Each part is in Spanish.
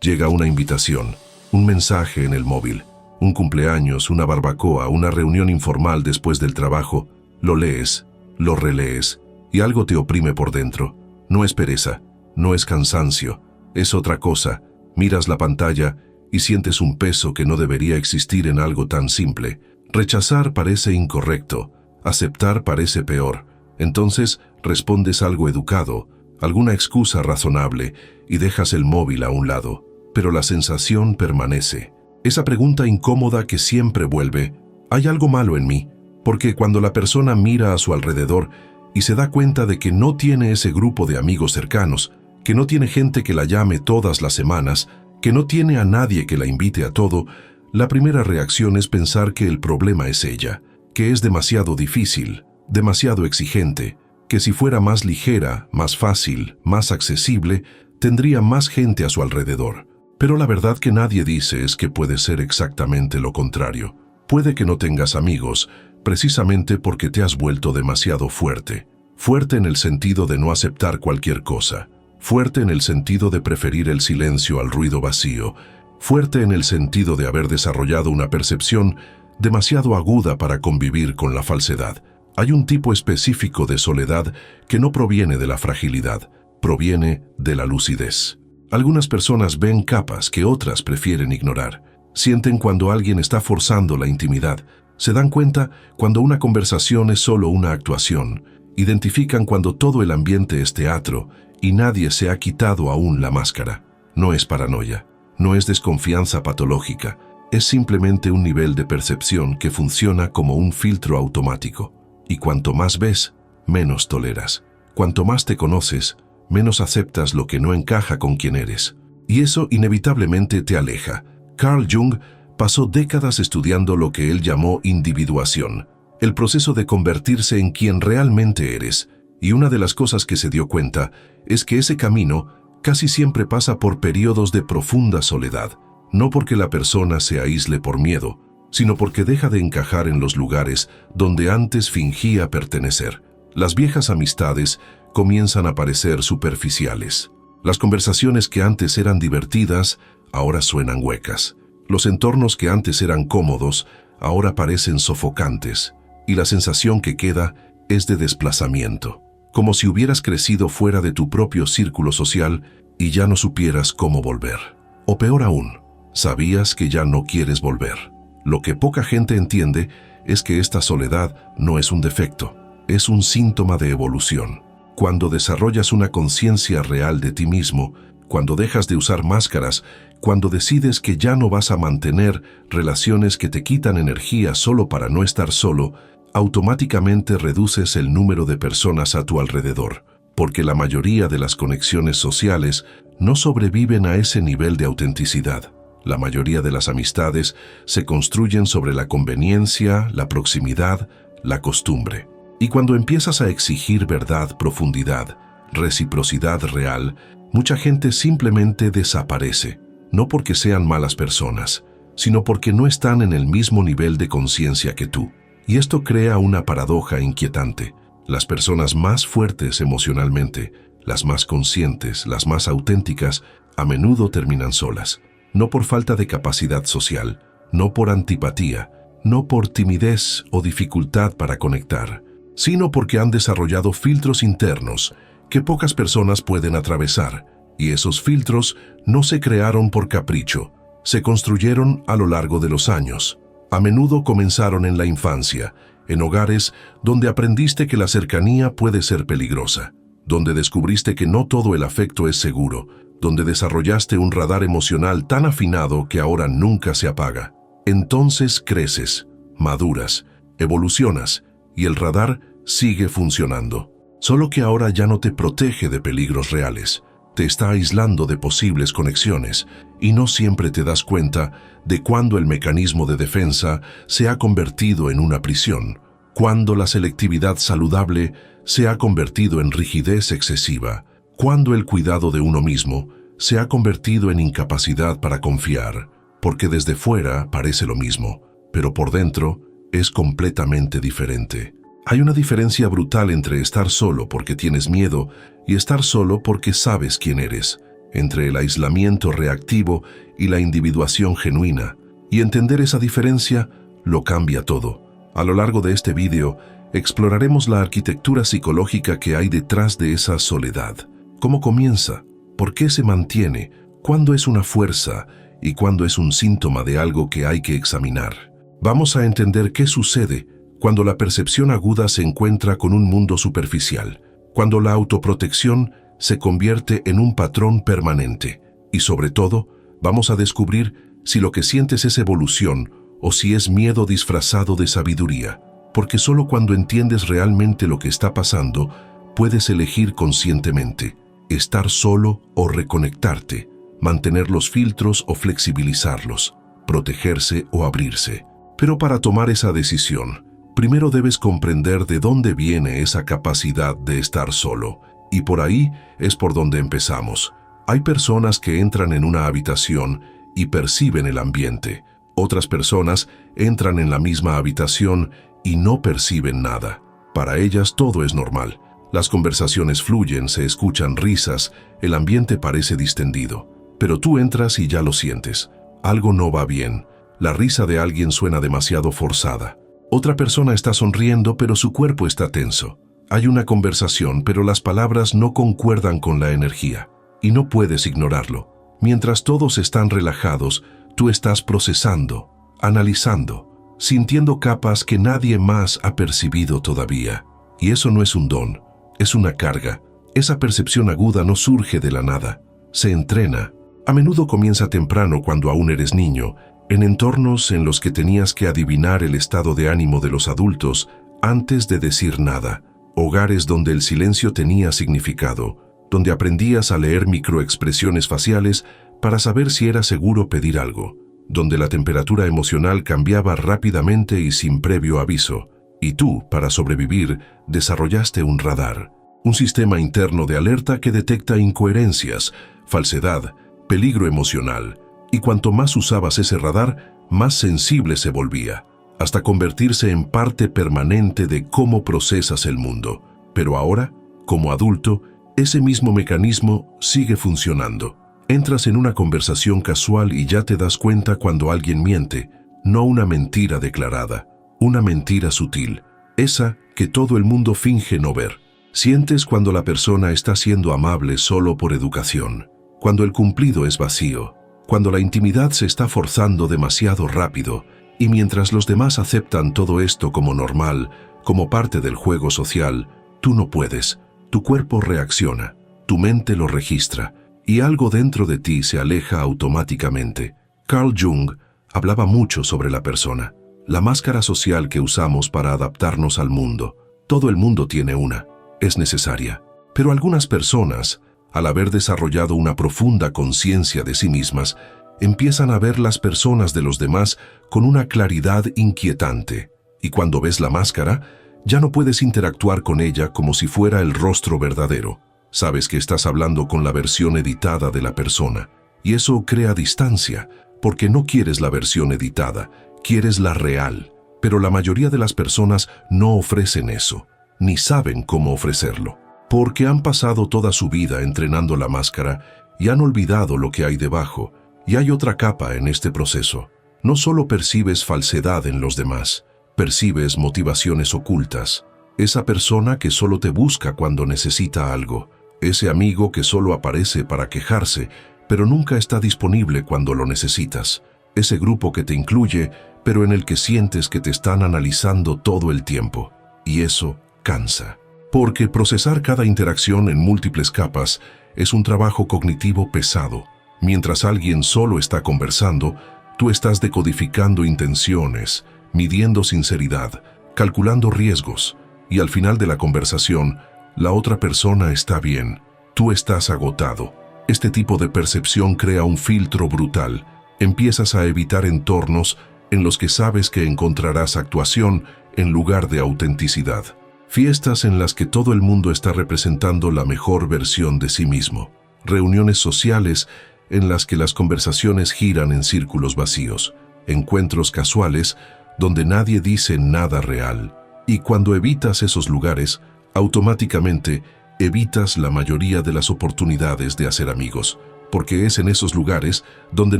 Llega una invitación, un mensaje en el móvil, un cumpleaños, una barbacoa, una reunión informal después del trabajo. Lo lees, lo relees, y algo te oprime por dentro. No es pereza, no es cansancio, es otra cosa. Miras la pantalla y sientes un peso que no debería existir en algo tan simple. Rechazar parece incorrecto, aceptar parece peor. Entonces respondes algo educado, alguna excusa razonable, y dejas el móvil a un lado. Pero la sensación permanece. Esa pregunta incómoda que siempre vuelve: ¿hay algo malo en mí? Porque cuando la persona mira a su alrededor y se da cuenta de que no tiene ese grupo de amigos cercanos, que no tiene gente que la llame todas las semanas, que no tiene a nadie que la invite a todo, la primera reacción es pensar que el problema es ella, que es demasiado difícil, demasiado exigente, que si fuera más ligera, más fácil, más accesible, tendría más gente a su alrededor. Pero la verdad que nadie dice es que puede ser exactamente lo contrario. Puede que no tengas amigos, precisamente porque te has vuelto demasiado fuerte. Fuerte en el sentido de no aceptar cualquier cosa. Fuerte en el sentido de preferir el silencio al ruido vacío. Fuerte en el sentido de haber desarrollado una percepción demasiado aguda para convivir con la falsedad. Hay un tipo específico de soledad que no proviene de la fragilidad, proviene de la lucidez. Algunas personas ven capas que otras prefieren ignorar. Sienten cuando alguien está forzando la intimidad. Se dan cuenta cuando una conversación es solo una actuación. Identifican cuando todo el ambiente es teatro y nadie se ha quitado aún la máscara. No es paranoia, no es desconfianza patológica, es simplemente un nivel de percepción que funciona como un filtro automático. Y cuanto más ves, menos toleras. Cuanto más te conoces, menos aceptas lo que no encaja con quien eres. Y eso inevitablemente te aleja. Carl Jung pasó décadas estudiando lo que él llamó individuación, el proceso de convertirse en quien realmente eres. Y una de las cosas que se dio cuenta es que ese camino casi siempre pasa por periodos de profunda soledad, no porque la persona se aísle por miedo, sino porque deja de encajar en los lugares donde antes fingía pertenecer. Las viejas amistades comienzan a parecer superficiales. Las conversaciones que antes eran divertidas, ahora suenan huecas. Los entornos que antes eran cómodos, ahora parecen sofocantes. Y la sensación que queda es de desplazamiento. Como si hubieras crecido fuera de tu propio círculo social y ya no supieras cómo volver. O peor aún, sabías que ya no quieres volver. Lo que poca gente entiende es que esta soledad no es un defecto, es un síntoma de evolución. Cuando desarrollas una conciencia real de ti mismo, cuando dejas de usar máscaras, cuando decides que ya no vas a mantener relaciones que te quitan energía solo para no estar solo, automáticamente reduces el número de personas a tu alrededor, porque la mayoría de las conexiones sociales no sobreviven a ese nivel de autenticidad. La mayoría de las amistades se construyen sobre la conveniencia, la proximidad, la costumbre. Y cuando empiezas a exigir verdad, profundidad, reciprocidad real, mucha gente simplemente desaparece, no porque sean malas personas, sino porque no están en el mismo nivel de conciencia que tú. Y esto crea una paradoja inquietante. Las personas más fuertes emocionalmente, las más conscientes, las más auténticas, a menudo terminan solas. No por falta de capacidad social, no por antipatía, no por timidez o dificultad para conectar, sino porque han desarrollado filtros internos que pocas personas pueden atravesar, y esos filtros no se crearon por capricho, se construyeron a lo largo de los años. A menudo comenzaron en la infancia, en hogares donde aprendiste que la cercanía puede ser peligrosa, donde descubriste que no todo el afecto es seguro, donde desarrollaste un radar emocional tan afinado que ahora nunca se apaga. Entonces creces, maduras, evolucionas, y el radar sigue funcionando. Solo que ahora ya no te protege de peligros reales, te está aislando de posibles conexiones, y no siempre te das cuenta de cuándo el mecanismo de defensa se ha convertido en una prisión, cuándo la selectividad saludable se ha convertido en rigidez excesiva, cuándo el cuidado de uno mismo se ha convertido en incapacidad para confiar, porque desde fuera parece lo mismo, pero por dentro es completamente diferente. Hay una diferencia brutal entre estar solo porque tienes miedo y estar solo porque sabes quién eres. entre el aislamiento reactivo y la individuación genuina, y entender esa diferencia lo cambia todo. A lo largo de este vídeo, exploraremos la arquitectura psicológica que hay detrás de esa soledad. ¿Cómo comienza? ¿Por qué se mantiene? ¿Cuándo es una fuerza? ¿Y cuándo es un síntoma de algo que hay que examinar? Vamos a entender qué sucede cuando la percepción aguda se encuentra con un mundo superficial, cuando la autoprotección se convierte en un patrón permanente. Y sobre todo, vamos a descubrir si lo que sientes es evolución o si es miedo disfrazado de sabiduría. Porque solo cuando entiendes realmente lo que está pasando, puedes elegir conscientemente estar solo o reconectarte, mantener los filtros o flexibilizarlos, protegerse o abrirse. Pero para tomar esa decisión, primero debes comprender de dónde viene esa capacidad de estar solo. Y por ahí es por donde empezamos. Hay personas que entran en una habitación y perciben el ambiente. Otras personas entran en la misma habitación y no perciben nada. Para ellas todo es normal. Las conversaciones fluyen, se escuchan risas, el ambiente parece distendido. Pero tú entras y ya lo sientes. Algo no va bien. La risa de alguien suena demasiado forzada. Otra persona está sonriendo, pero su cuerpo está tenso. Hay una conversación, pero las palabras no concuerdan con la energía. Y no puedes ignorarlo. Mientras todos están relajados, tú estás procesando, analizando, sintiendo capas que nadie más ha percibido todavía. Y eso no es un don, es una carga. Esa percepción aguda no surge de la nada, se entrena. A menudo comienza temprano cuando aún eres niño, en entornos en los que tenías que adivinar el estado de ánimo de los adultos antes de decir nada. Hogares donde el silencio tenía significado, donde aprendías a leer microexpresiones faciales para saber si era seguro pedir algo, donde la temperatura emocional cambiaba rápidamente y sin previo aviso. Y tú, para sobrevivir, desarrollaste un radar, un sistema interno de alerta que detecta incoherencias, falsedad, peligro emocional, y cuanto más usabas ese radar, más sensible se volvía, hasta convertirse en parte permanente de cómo procesas el mundo. Pero ahora, como adulto, ese mismo mecanismo sigue funcionando. Entras en una conversación casual y ya te das cuenta cuando alguien miente, no una mentira declarada, una mentira sutil, esa que todo el mundo finge no ver. Sientes cuando la persona está siendo amable solo por educación, cuando el cumplido es vacío, cuando la intimidad se está forzando demasiado rápido, y mientras los demás aceptan todo esto como normal, como parte del juego social, tú no puedes. Tu cuerpo reacciona, tu mente lo registra, y algo dentro de ti se aleja automáticamente. Carl Jung hablaba mucho sobre la persona, la máscara social que usamos para adaptarnos al mundo. Todo el mundo tiene una, es necesaria. Pero algunas personas, al haber desarrollado una profunda conciencia de sí mismas, empiezan a ver las personas de los demás con una claridad inquietante. Y cuando ves la máscara, ya no puedes interactuar con ella como si fuera el rostro verdadero. Sabes que estás hablando con la versión editada de la persona. Y eso crea distancia, porque no quieres la versión editada, quieres la real. Pero la mayoría de las personas no ofrecen eso, ni saben cómo ofrecerlo. Porque han pasado toda su vida entrenando la máscara y han olvidado lo que hay debajo. Y hay otra capa en este proceso. No solo percibes falsedad en los demás, percibes motivaciones ocultas. Esa persona que solo te busca cuando necesita algo. Ese amigo que solo aparece para quejarse, pero nunca está disponible cuando lo necesitas. Ese grupo que te incluye, pero en el que sientes que te están analizando todo el tiempo. Y eso cansa. Porque procesar cada interacción en múltiples capas es un trabajo cognitivo pesado. Mientras alguien solo está conversando, tú estás decodificando intenciones, midiendo sinceridad, calculando riesgos, y al final de la conversación, la otra persona está bien, tú estás agotado. Este tipo de percepción crea un filtro brutal. Empiezas a evitar entornos en los que sabes que encontrarás actuación en lugar de autenticidad. Fiestas en las que todo el mundo está representando la mejor versión de sí mismo. Reuniones sociales en las que las conversaciones giran en círculos vacíos. Encuentros casuales donde nadie dice nada real. Y cuando evitas esos lugares, automáticamente evitas la mayoría de las oportunidades de hacer amigos. porque es en esos lugares donde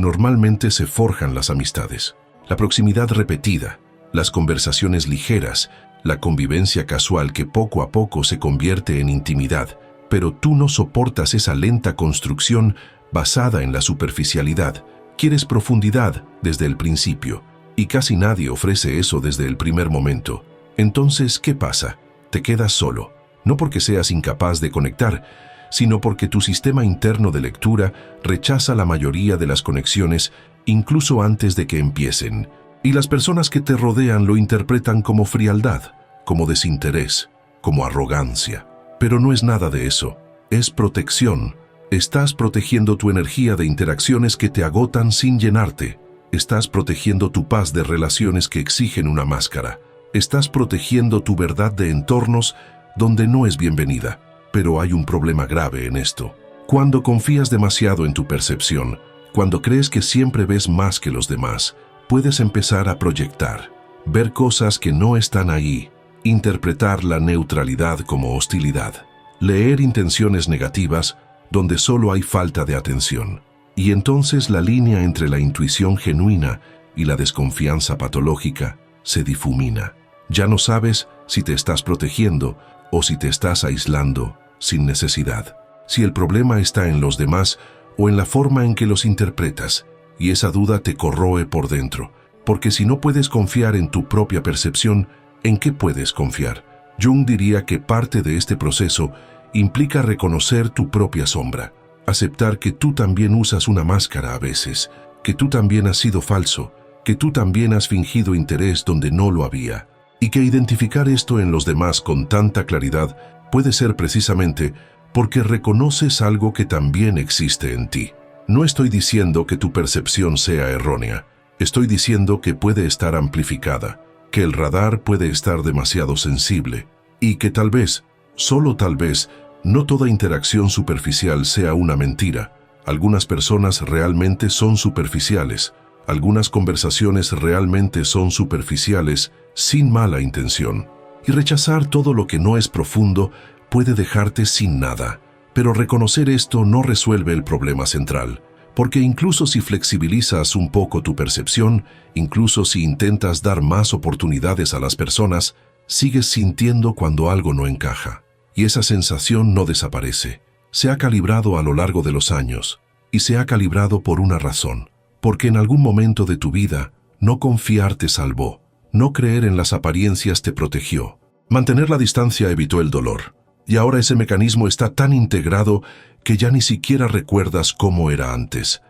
normalmente se forjan las amistades. La proximidad repetida, las conversaciones ligeras, la convivencia casual que poco a poco se convierte en intimidad, pero tú no soportas esa lenta construcción basada en la superficialidad. Quieres profundidad desde el principio, y casi nadie ofrece eso desde el primer momento. Entonces, ¿qué pasa? Te quedas solo, no porque seas incapaz de conectar, sino porque tu sistema interno de lectura rechaza la mayoría de las conexiones incluso antes de que empiecen, y las personas que te rodean lo interpretan como frialdad, como desinterés, como arrogancia. Pero no es nada de eso, es protección. Estás protegiendo tu energía de interacciones que te agotan sin llenarte. Estás protegiendo tu paz de relaciones que exigen una máscara. Estás protegiendo tu verdad de entornos donde no es bienvenida. Pero hay un problema grave en esto. Cuando confías demasiado en tu percepción, cuando crees que siempre ves más que los demás, puedes empezar a proyectar, ver cosas que no están ahí, interpretar la neutralidad como hostilidad, leer intenciones negativas donde solo hay falta de atención. Y entonces la línea entre la intuición genuina y la desconfianza patológica se difumina. Ya no sabes si te estás protegiendo o si te estás aislando sin necesidad. Si el problema está en los demás o en la forma en que los interpretas, y esa duda te corroe por dentro. Porque si no puedes confiar en tu propia percepción, ¿en qué puedes confiar? Jung diría que parte de este proceso implica reconocer tu propia sombra, aceptar que tú también usas una máscara a veces, que tú también has sido falso, que tú también has fingido interés donde no lo había, y que identificar esto en los demás con tanta claridad puede ser precisamente porque reconoces algo que también existe en ti. No estoy diciendo que tu percepción sea errónea, estoy diciendo que puede estar amplificada, que el radar puede estar demasiado sensible, y que tal vez, solo tal vez, no toda interacción superficial sea una mentira. Algunas personas realmente son superficiales, algunas conversaciones realmente son superficiales sin mala intención. Y rechazar todo lo que no es profundo puede dejarte sin nada. Pero reconocer esto no resuelve el problema central, porque incluso si flexibilizas un poco tu percepción, incluso si intentas dar más oportunidades a las personas, sigues sintiendo cuando algo no encaja. Y esa sensación no desaparece. Se ha calibrado a lo largo de los años, y se ha calibrado por una razón. Porque en algún momento de tu vida, no confiar te salvó, no creer en las apariencias te protegió. Mantener la distancia evitó el dolor, y ahora ese mecanismo está tan integrado que ya ni siquiera recuerdas cómo era antes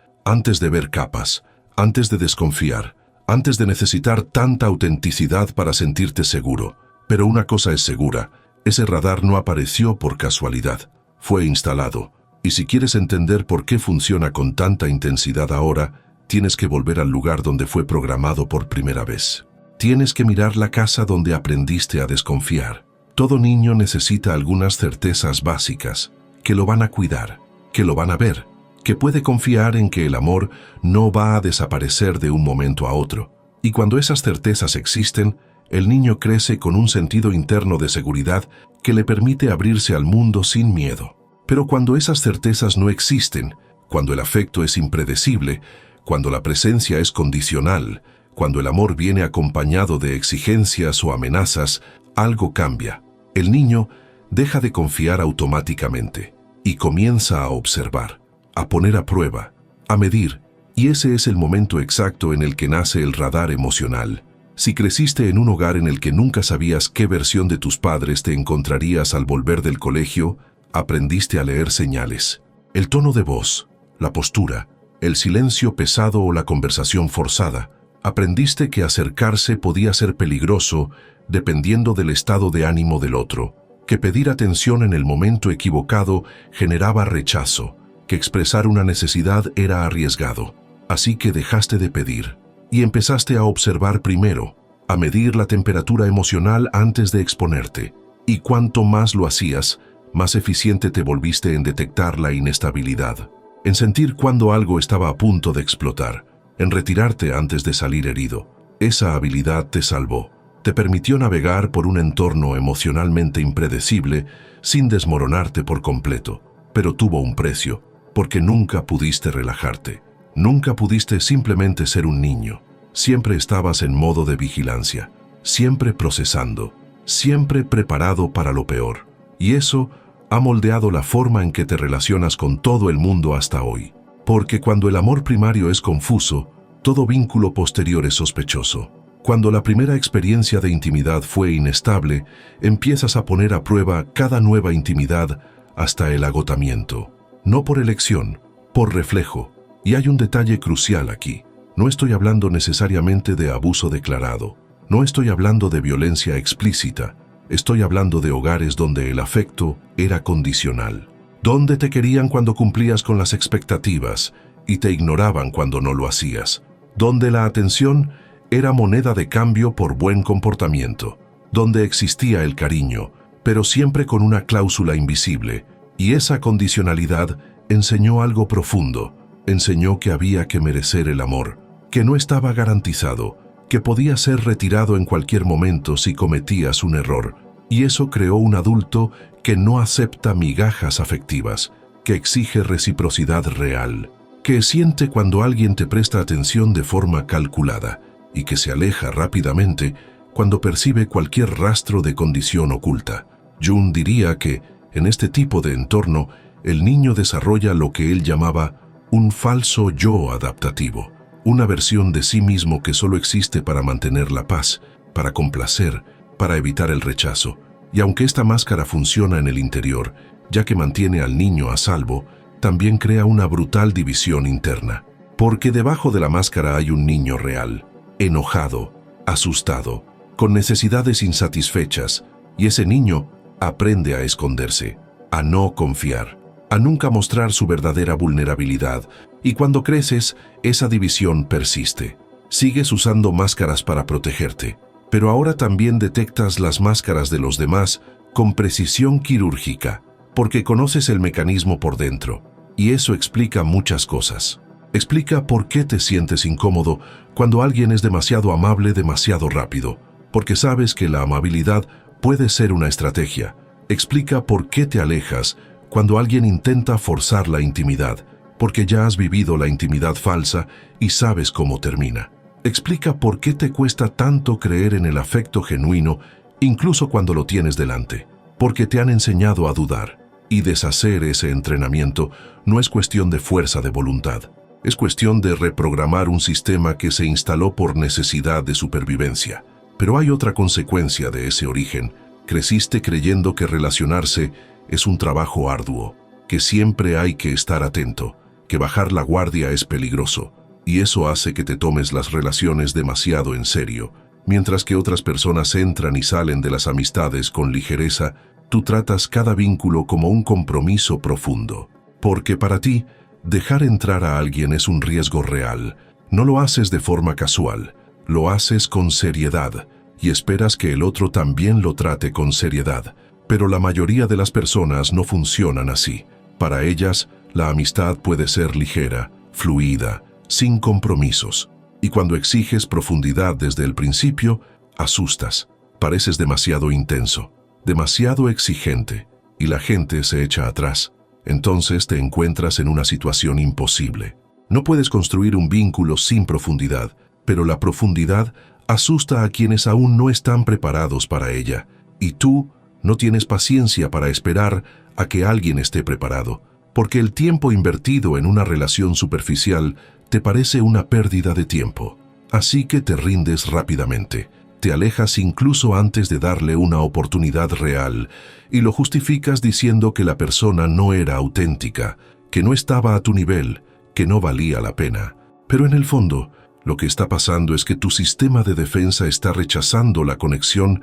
de ver capas, antes de desconfiar, antes de necesitar tanta autenticidad para sentirte seguro. Pero una cosa es segura, ese radar no apareció por casualidad, fue instalado, y si quieres entender por qué funciona con tanta intensidad ahora, tienes que volver al lugar donde fue programado por primera vez. Tienes que mirar la casa donde aprendiste a desconfiar. Todo niño necesita algunas certezas básicas, que lo van a cuidar, que lo van a ver, que puede confiar en que el amor no va a desaparecer de un momento a otro. Y cuando esas certezas existen, el niño crece con un sentido interno de seguridad que le permite abrirse al mundo sin miedo. Pero cuando esas certezas no existen, cuando el afecto es impredecible, cuando la presencia es condicional, cuando el amor viene acompañado de exigencias o amenazas, algo cambia. El niño deja de confiar automáticamente y comienza a observar, a poner a prueba, a medir, y ese es el momento exacto en el que nace el radar emocional. Si creciste en un hogar en el que nunca sabías qué versión de tus padres te encontrarías al volver del colegio, aprendiste a leer señales. El tono de voz, la postura, el silencio pesado o la conversación forzada. Aprendiste que acercarse podía ser peligroso dependiendo del estado de ánimo del otro, que pedir atención en el momento equivocado generaba rechazo, que expresar una necesidad era arriesgado. Así que dejaste de pedir y empezaste a observar primero, a medir la temperatura emocional antes de exponerte. Y cuanto más lo hacías, más eficiente te volviste en detectar la inestabilidad, en sentir cuando algo estaba a punto de explotar, en retirarte antes de salir herido. Esa habilidad te salvó, te permitió navegar por un entorno emocionalmente impredecible sin desmoronarte por completo, pero tuvo un precio, porque nunca pudiste relajarte. Nunca pudiste simplemente ser un niño. Siempre estabas en modo de vigilancia, siempre procesando, siempre preparado para lo peor. Y eso ha moldeado la forma en que te relacionas con todo el mundo hasta hoy. Porque cuando el amor primario es confuso, todo vínculo posterior es sospechoso. Cuando la primera experiencia de intimidad fue inestable, empiezas a poner a prueba cada nueva intimidad hasta el agotamiento. No por elección, por reflejo. Y hay un detalle crucial aquí. No estoy hablando necesariamente de abuso declarado. No estoy hablando de violencia explícita. Estoy hablando de hogares donde el afecto era condicional. Donde te querían cuando cumplías con las expectativas y te ignoraban cuando no lo hacías. Donde la atención era moneda de cambio por buen comportamiento. Donde existía el cariño, pero siempre con una cláusula invisible. Y esa condicionalidad enseñó algo profundo. Enseñó que había que merecer el amor, que no estaba garantizado, que podía ser retirado en cualquier momento si cometías un error. Y eso creó un adulto que no acepta migajas afectivas, que exige reciprocidad real, que siente cuando alguien te presta atención de forma calculada y que se aleja rápidamente cuando percibe cualquier rastro de condición oculta. Jung diría que, en este tipo de entorno, el niño desarrolla lo que él llamaba un falso yo adaptativo, una versión de sí mismo que solo existe para mantener la paz, para complacer, para evitar el rechazo. Y aunque esta máscara funciona en el interior, ya que mantiene al niño a salvo, también crea una brutal división interna. Porque debajo de la máscara hay un niño real, enojado, asustado, con necesidades insatisfechas, y ese niño aprende a esconderse, a no confiar, a nunca mostrar su verdadera vulnerabilidad, y cuando creces, esa división persiste. Sigues usando máscaras para protegerte, pero ahora también detectas las máscaras de los demás con precisión quirúrgica, porque conoces el mecanismo por dentro, y eso explica muchas cosas. Explica por qué te sientes incómodo cuando alguien es demasiado amable demasiado rápido, porque sabes que la amabilidad puede ser una estrategia. Explica por qué te alejas cuando alguien intenta forzar la intimidad, porque ya has vivido la intimidad falsa y sabes cómo termina. Explica por qué te cuesta tanto creer en el afecto genuino, incluso cuando lo tienes delante, porque te han enseñado a dudar. Y deshacer ese entrenamiento no es cuestión de fuerza de voluntad, es cuestión de reprogramar un sistema que se instaló por necesidad de supervivencia. Pero hay otra consecuencia de ese origen. Creciste creyendo que relacionarse es un trabajo arduo, que siempre hay que estar atento, que bajar la guardia es peligroso, y eso hace que te tomes las relaciones demasiado en serio. Mientras que otras personas entran y salen de las amistades con ligereza, tú tratas cada vínculo como un compromiso profundo. Porque para ti, dejar entrar a alguien es un riesgo real. No lo haces de forma casual, lo haces con seriedad, y esperas que el otro también lo trate con seriedad. Pero la mayoría de las personas no funcionan así. Para ellas, la amistad puede ser ligera, fluida, sin compromisos. Y cuando exiges profundidad desde el principio, asustas. Pareces demasiado intenso, demasiado exigente, y la gente se echa atrás. Entonces te encuentras en una situación imposible. No puedes construir un vínculo sin profundidad, pero la profundidad asusta a quienes aún no están preparados para ella, y tú no tienes paciencia para esperar a que alguien esté preparado, porque el tiempo invertido en una relación superficial te parece una pérdida de tiempo. Así que te rindes rápidamente, te alejas incluso antes de darle una oportunidad real, y lo justificas diciendo que la persona no era auténtica, que no estaba a tu nivel, que no valía la pena. Pero en el fondo, lo que está pasando es que tu sistema de defensa está rechazando la conexión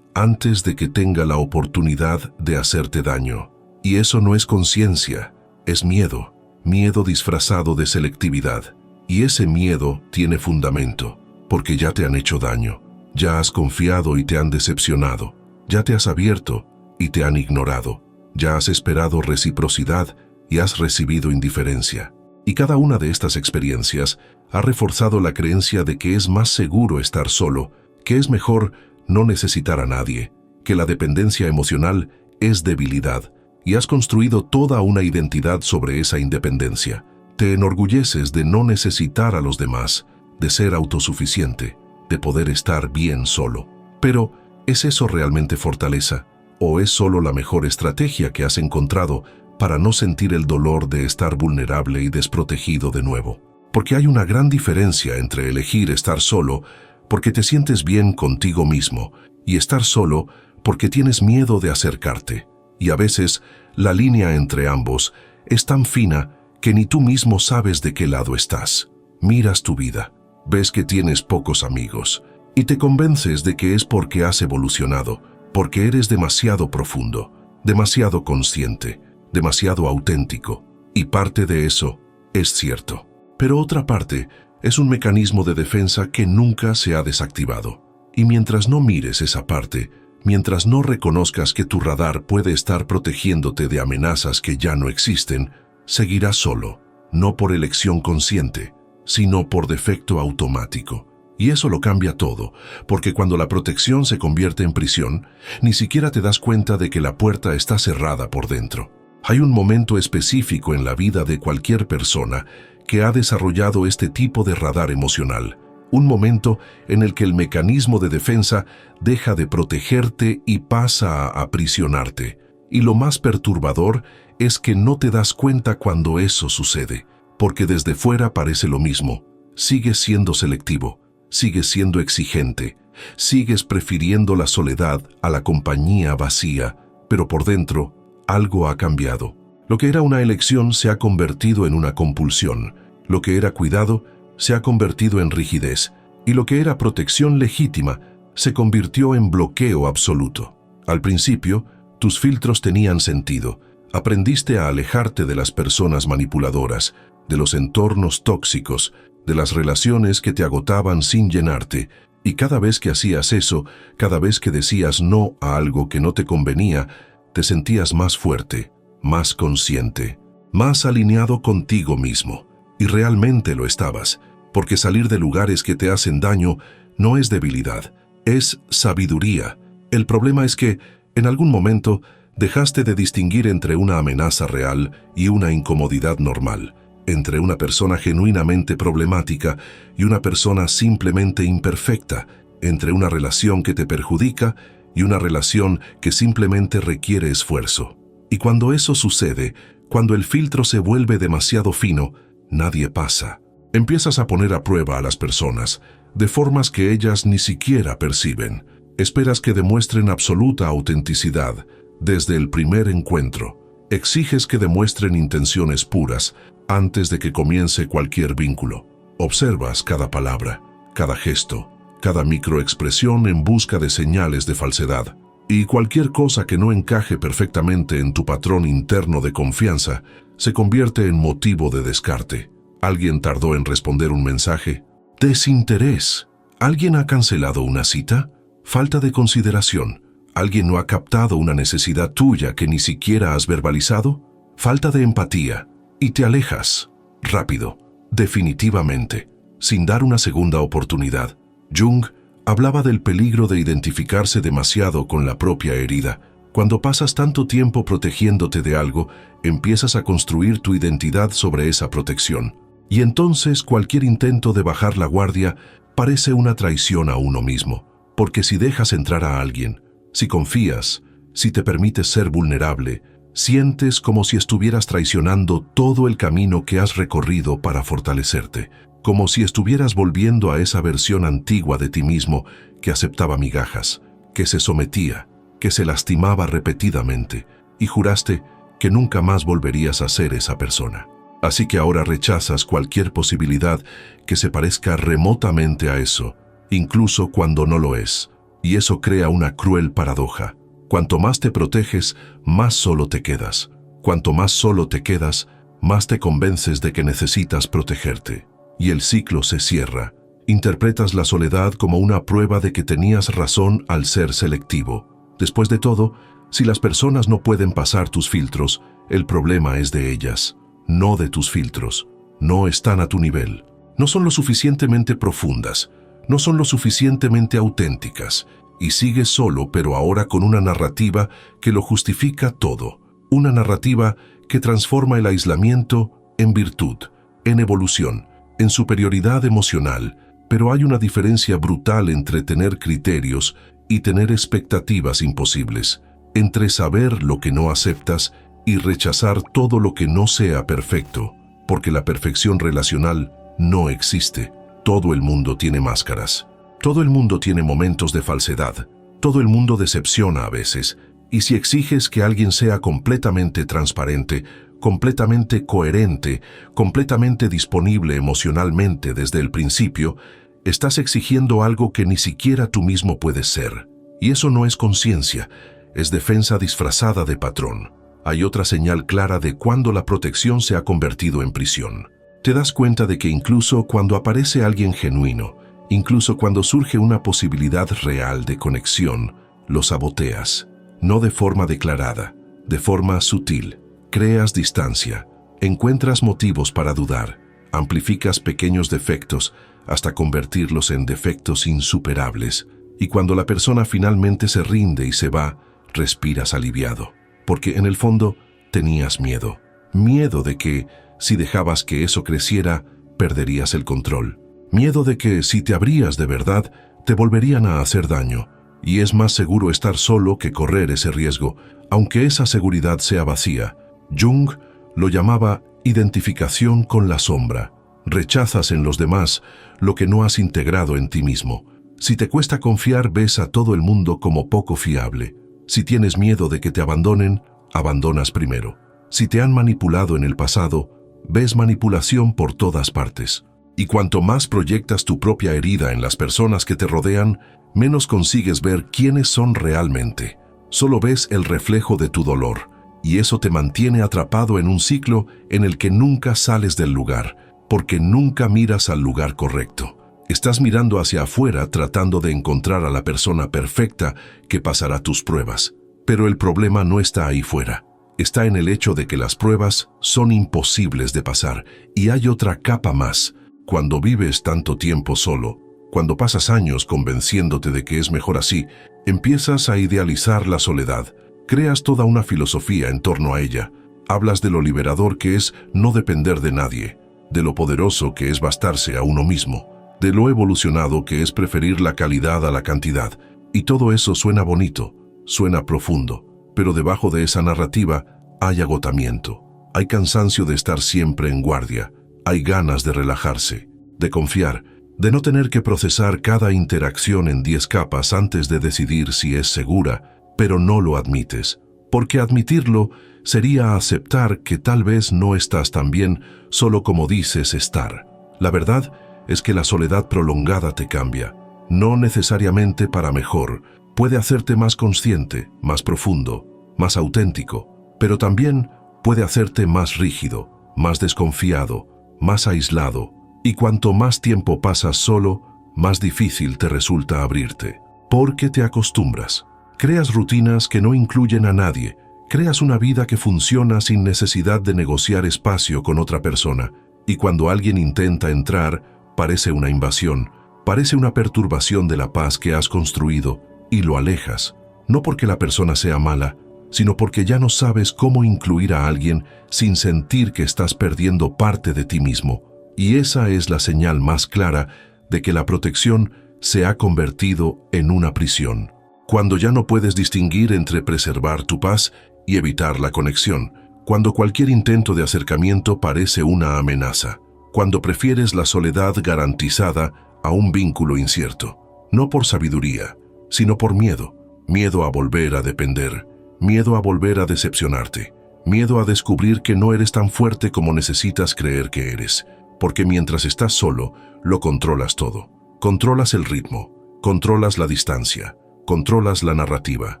antes de que tenga la oportunidad de hacerte daño. Y eso no es conciencia, es miedo, miedo disfrazado de selectividad. Y ese miedo tiene fundamento, porque ya te han hecho daño, ya has confiado y te han decepcionado, ya te has abierto y te han ignorado, ya has esperado reciprocidad y has recibido indiferencia. Y cada una de estas experiencias ha reforzado la creencia de que es más seguro estar solo, que es mejor no necesitar a nadie, que la dependencia emocional es debilidad, y has construido toda una identidad sobre esa independencia. Te enorgulleces de no necesitar a los demás, de ser autosuficiente, de poder estar bien solo. Pero, ¿es eso realmente fortaleza? ¿O es solo la mejor estrategia que has encontrado para no sentir el dolor de estar vulnerable y desprotegido de nuevo? Porque hay una gran diferencia entre elegir estar solo porque te sientes bien contigo mismo y estar solo porque tienes miedo de acercarte. Y a veces, la línea entre ambos es tan fina que ni tú mismo sabes de qué lado estás. Miras tu vida, ves que tienes pocos amigos y te convences de que es porque has evolucionado, porque eres demasiado profundo, demasiado consciente, demasiado auténtico. Y parte de eso es cierto. Pero otra parte es un mecanismo de defensa que nunca se ha desactivado. Y mientras no mires esa parte, mientras no reconozcas que tu radar puede estar protegiéndote de amenazas que ya no existen, seguirás solo, no por elección consciente, sino por defecto automático. Y eso lo cambia todo, porque cuando la protección se convierte en prisión, ni siquiera te das cuenta de que la puerta está cerrada por dentro. Hay un momento específico en la vida de cualquier persona que ha desarrollado este tipo de radar emocional. Un momento en el que el mecanismo de defensa deja de protegerte y pasa a aprisionarte. Y lo más perturbador es que no te das cuenta cuando eso sucede, porque desde fuera parece lo mismo. Sigues siendo selectivo, sigues siendo exigente, sigues prefiriendo la soledad a la compañía vacía, pero por dentro algo ha cambiado. Lo que era una elección se ha convertido en una compulsión, lo que era cuidado se ha convertido en rigidez, y lo que era protección legítima se convirtió en bloqueo absoluto. Al principio, tus filtros tenían sentido. Aprendiste a alejarte de las personas manipuladoras, de los entornos tóxicos, de las relaciones que te agotaban sin llenarte, y cada vez que hacías eso, cada vez que decías no a algo que no te convenía, te sentías más fuerte, más consciente, más alineado contigo mismo. Y realmente lo estabas, porque salir de lugares que te hacen daño no es debilidad, es sabiduría. El problema es que, en algún momento, dejaste de distinguir entre una amenaza real y una incomodidad normal, entre una persona genuinamente problemática y una persona simplemente imperfecta, entre una relación que te perjudica y una relación que simplemente requiere esfuerzo. Y cuando eso sucede, cuando el filtro se vuelve demasiado fino, nadie pasa. Empiezas a poner a prueba a las personas, de formas que ellas ni siquiera perciben. Esperas que demuestren absoluta autenticidad desde el primer encuentro. Exiges que demuestren intenciones puras antes de que comience cualquier vínculo. Observas cada palabra, cada gesto, cada microexpresión en busca de señales de falsedad. Y cualquier cosa que no encaje perfectamente en tu patrón interno de confianza se convierte en motivo de descarte. ¿Alguien tardó en responder un mensaje? Desinterés. ¿Alguien ha cancelado una cita? Falta de consideración. ¿Alguien no ha captado una necesidad tuya que ni siquiera has verbalizado? Falta de empatía. Y te alejas. Rápido. Definitivamente. Sin dar una segunda oportunidad. Jung hablaba del peligro de identificarse demasiado con la propia herida. Cuando pasas tanto tiempo protegiéndote de algo, empiezas a construir tu identidad sobre esa protección. Y entonces cualquier intento de bajar la guardia parece una traición a uno mismo. Porque si dejas entrar a alguien, si confías, si te permites ser vulnerable, sientes como si estuvieras traicionando todo el camino que has recorrido para fortalecerte. Como si estuvieras volviendo a esa versión antigua de ti mismo que aceptaba migajas, que se sometía, que se lastimaba repetidamente, y juraste que nunca más volverías a ser esa persona. Así que ahora rechazas cualquier posibilidad que se parezca remotamente a eso, incluso cuando no lo es, y eso crea una cruel paradoja. Cuanto más te proteges, más solo te quedas. Cuanto más solo te quedas, más te convences de que necesitas protegerte. Y el ciclo se cierra. Interpretas la soledad como una prueba de que tenías razón al ser selectivo. Después de todo, si las personas no pueden pasar tus filtros, el problema es de ellas, no de tus filtros. No están a tu nivel. No son lo suficientemente profundas. No son lo suficientemente auténticas. Y sigues solo, pero ahora con una narrativa que lo justifica todo. Una narrativa que transforma el aislamiento en virtud, en evolución, en superioridad emocional. Pero hay una diferencia brutal entre tener criterios y tener expectativas imposibles, entre saber lo que no aceptas y rechazar todo lo que no sea perfecto, porque la perfección relacional no existe. Todo el mundo tiene máscaras. Todo el mundo tiene momentos de falsedad. Todo el mundo decepciona a veces. Y si exiges que alguien sea completamente transparente, completamente coherente, completamente disponible emocionalmente desde el principio, estás exigiendo algo que ni siquiera tú mismo puedes ser. Y eso no es conciencia, es defensa disfrazada de patrón. Hay otra señal clara de cuando la protección se ha convertido en prisión. Te das cuenta de que incluso cuando aparece alguien genuino, incluso cuando surge una posibilidad real de conexión, lo saboteas. No de forma declarada, de forma sutil. Creas distancia, encuentras motivos para dudar, amplificas pequeños defectos hasta convertirlos en defectos insuperables. Y cuando la persona finalmente se rinde y se va, respiras aliviado. Porque en el fondo tenías miedo. Miedo de que, si dejabas que eso creciera, perderías el control. Miedo de que, si te abrías de verdad, te volverían a hacer daño. Y es más seguro estar solo que correr ese riesgo, aunque esa seguridad sea vacía. Jung lo llamaba identificación con la sombra. Rechazas en los demás lo que no has integrado en ti mismo. Si te cuesta confiar, ves a todo el mundo como poco fiable. Si tienes miedo de que te abandonen, abandonas primero. Si te han manipulado en el pasado, ves manipulación por todas partes. Y cuanto más proyectas tu propia herida en las personas que te rodean, menos consigues ver quiénes son realmente. Solo ves el reflejo de tu dolor, y eso te mantiene atrapado en un ciclo en el que nunca sales del lugar, porque nunca miras al lugar correcto. Estás mirando hacia afuera tratando de encontrar a la persona perfecta que pasará tus pruebas. Pero el problema no está ahí fuera. Está en el hecho de que las pruebas son imposibles de pasar, y hay otra capa más. Cuando vives tanto tiempo solo, cuando pasas años convenciéndote de que es mejor así, empiezas a idealizar la soledad. Creas toda una filosofía en torno a ella. Hablas de lo liberador que es no depender de nadie, de lo poderoso que es bastarse a uno mismo, de lo evolucionado que es preferir la calidad a la cantidad. Y todo eso suena bonito, suena profundo, pero debajo de esa narrativa hay agotamiento, hay cansancio de estar siempre en guardia, hay ganas de relajarse, de confiar, de no tener que procesar cada interacción en 10 capas antes de decidir si es segura, pero no lo admites, porque admitirlo sería aceptar que tal vez no estás tan bien solo como dices estar. La verdad es que la soledad prolongada te cambia, no necesariamente para mejor. Puede hacerte más consciente, más profundo, más auténtico, pero también puede hacerte más rígido, más desconfiado, más aislado, y cuanto más tiempo pasas solo, más difícil te resulta abrirte, porque te acostumbras. Creas rutinas que no incluyen a nadie, creas una vida que funciona sin necesidad de negociar espacio con otra persona, y cuando alguien intenta entrar, parece una invasión, parece una perturbación de la paz que has construido, y lo alejas, no porque la persona sea mala, sino porque ya no sabes cómo incluir a alguien sin sentir que estás perdiendo parte de ti mismo. Y esa es la señal más clara de que la protección se ha convertido en una prisión. Cuando ya no puedes distinguir entre preservar tu paz y evitar la conexión, cuando cualquier intento de acercamiento parece una amenaza, cuando prefieres la soledad garantizada a un vínculo incierto, no por sabiduría, sino por miedo. Miedo a volver a depender, miedo a volver a decepcionarte, miedo a descubrir que no eres tan fuerte como necesitas creer que eres, porque mientras estás solo, lo controlas todo. Controlas el ritmo, controlas la distancia, controlas la narrativa.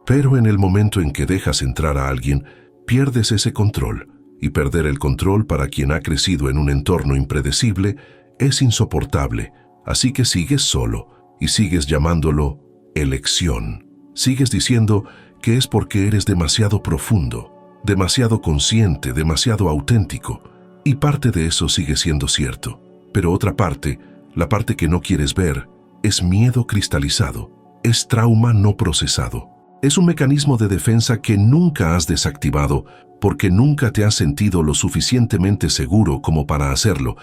Pero en el momento en que dejas entrar a alguien, pierdes ese control, y perder el control para quien ha crecido en un entorno impredecible es insoportable, así que sigues solo, y sigues llamándolo elección. Sigues diciendo que es porque eres demasiado profundo, demasiado consciente, demasiado auténtico, y parte de eso sigue siendo cierto. Pero otra parte, la parte que no quieres ver, es miedo cristalizado, es trauma no procesado, Es un mecanismo de defensa que nunca has desactivado porque nunca te has sentido lo suficientemente seguro como para hacerlo.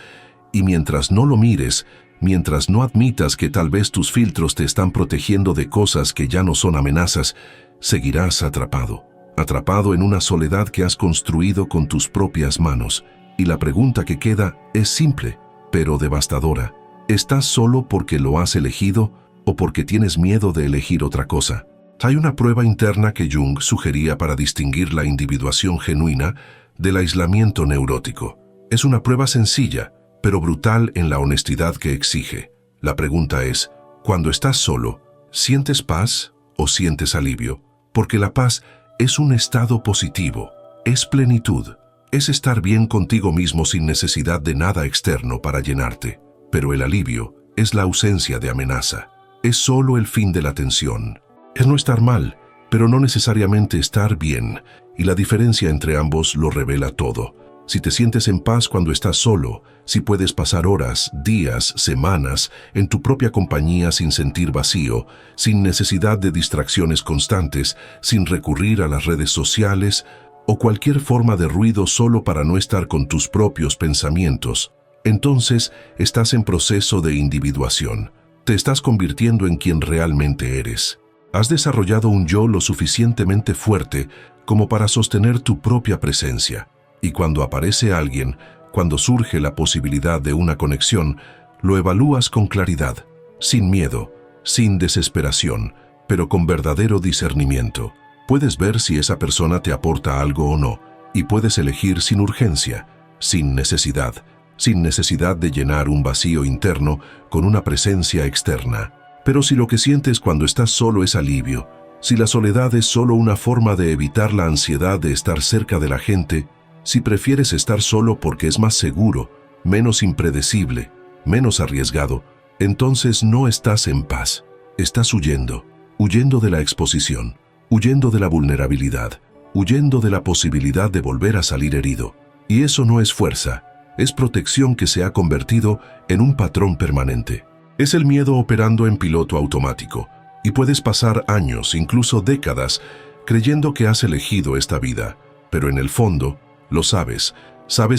Y mientras no lo mires, mientras no admitas que tal vez tus filtros te están protegiendo de cosas que ya no son amenazas, seguirás atrapado. Atrapado en una soledad que has construido con tus propias manos. Y la pregunta que queda es simple, pero devastadora. ¿Estás solo porque lo has elegido o porque tienes miedo de elegir otra cosa? Hay una prueba interna que Jung sugería para distinguir la individuación genuina del aislamiento neurótico. Es una prueba sencilla, pero brutal en la honestidad que exige. La pregunta es, cuando estás solo, ¿sientes paz o sientes alivio? Porque la paz es un estado positivo, es plenitud, es estar bien contigo mismo sin necesidad de nada externo para llenarte. Pero el alivio es la ausencia de amenaza, es solo el fin de la tensión. Es no estar mal, pero no necesariamente estar bien, y la diferencia entre ambos lo revela todo. Si te sientes en paz cuando estás solo, si puedes pasar horas, días, semanas en tu propia compañía sin sentir vacío, sin necesidad de distracciones constantes, sin recurrir a las redes sociales o cualquier forma de ruido solo para no estar con tus propios pensamientos, entonces estás en proceso de individuación. Te estás convirtiendo en quien realmente eres. Has desarrollado un yo lo suficientemente fuerte como para sostener tu propia presencia. Y cuando aparece alguien, cuando surge la posibilidad de una conexión, lo evalúas con claridad, sin miedo, sin desesperación, pero con verdadero discernimiento. Puedes ver si esa persona te aporta algo o no, y puedes elegir sin urgencia, sin necesidad de llenar un vacío interno con una presencia externa. Pero si lo que sientes cuando estás solo es alivio, si la soledad es solo una forma de evitar la ansiedad de estar cerca de la gente, si prefieres estar solo porque es más seguro, menos impredecible, menos arriesgado, entonces no estás en paz. Estás huyendo de la exposición, huyendo de la vulnerabilidad, huyendo de la posibilidad de volver a salir herido. Y eso no es fuerza, es protección que se ha convertido en un patrón permanente. Es el miedo operando en piloto automático, y puedes pasar años, incluso décadas, creyendo que has elegido esta vida, pero en el fondo, lo sabes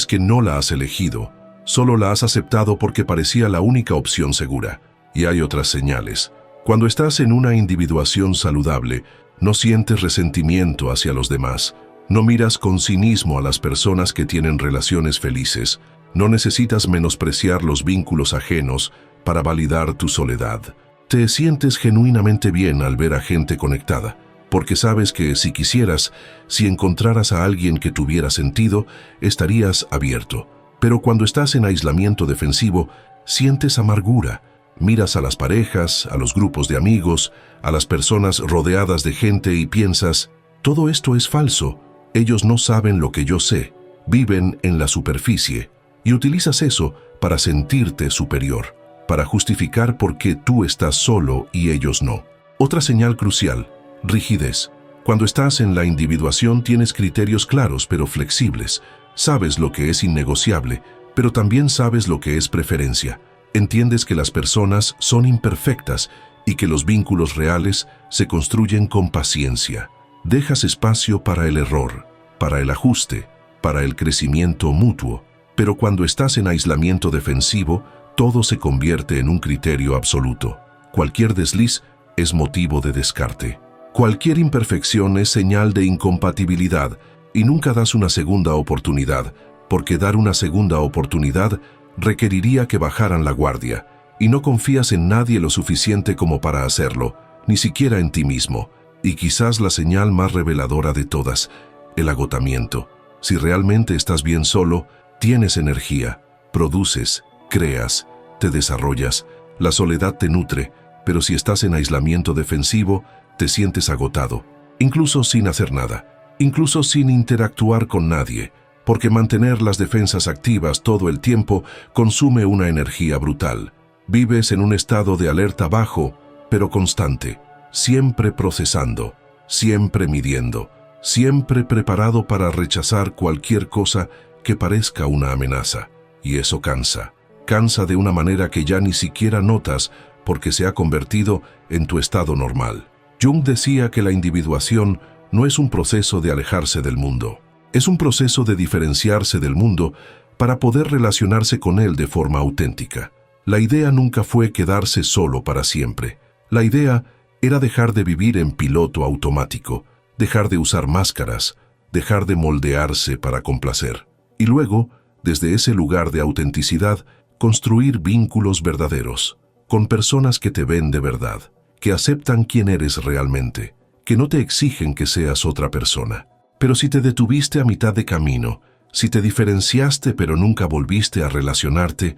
que no la has elegido, solo la has aceptado porque parecía la única opción segura. Y hay otras señales. Cuando estás en una individuación saludable, no sientes resentimiento hacia los demás, no miras con cinismo a las personas que tienen relaciones felices, no necesitas menospreciar los vínculos ajenos para validar tu soledad. Te sientes genuinamente bien al ver a gente conectada, porque sabes que si quisieras, si encontraras a alguien que tuviera sentido, estarías abierto. Pero cuando estás en aislamiento defensivo, sientes amargura. Miras a las parejas, a los grupos de amigos, a las personas rodeadas de gente y piensas, todo esto es falso, ellos no saben lo que yo sé, viven en la superficie. Y utilizas eso para sentirte superior, para justificar por qué tú estás solo y ellos no. Otra señal crucial, rigidez. Cuando estás en la individuación tienes criterios claros pero flexibles. Sabes lo que es innegociable, pero también sabes lo que es preferencia. Entiendes que las personas son imperfectas y que los vínculos reales se construyen con paciencia. Dejas espacio para el error, para el ajuste, para el crecimiento mutuo. Pero cuando estás en aislamiento defensivo, todo se convierte en un criterio absoluto. Cualquier desliz es motivo de descarte. Cualquier imperfección es señal de incompatibilidad y nunca das una segunda oportunidad, porque dar una segunda oportunidad requeriría que bajaran la guardia, y no confías en nadie lo suficiente como para hacerlo, ni siquiera en ti mismo. Y quizás la señal más reveladora de todas, el agotamiento. Si realmente estás bien solo, tienes energía, produces, creas, te desarrollas, la soledad te nutre, pero si estás en aislamiento defensivo, te sientes agotado, incluso sin hacer nada, incluso sin interactuar con nadie, porque mantener las defensas activas todo el tiempo consume una energía brutal. Vives en un estado de alerta bajo, pero constante, siempre procesando, siempre midiendo, siempre preparado para rechazar cualquier cosa que parezca una amenaza. Y eso cansa. Cansa de una manera que ya ni siquiera notas porque se ha convertido en tu estado normal. Jung decía que la individuación no es un proceso de alejarse del mundo, es un proceso de diferenciarse del mundo para poder relacionarse con él de forma auténtica. La idea nunca fue quedarse solo para siempre. La idea era dejar de vivir en piloto automático, dejar de usar máscaras, dejar de moldearse para complacer. Y luego, desde ese lugar de autenticidad, construir vínculos verdaderos, con personas que te ven de verdad, que aceptan quién eres realmente, que no te exigen que seas otra persona. Pero si te detuviste a mitad de camino, si te diferenciaste pero nunca volviste a relacionarte,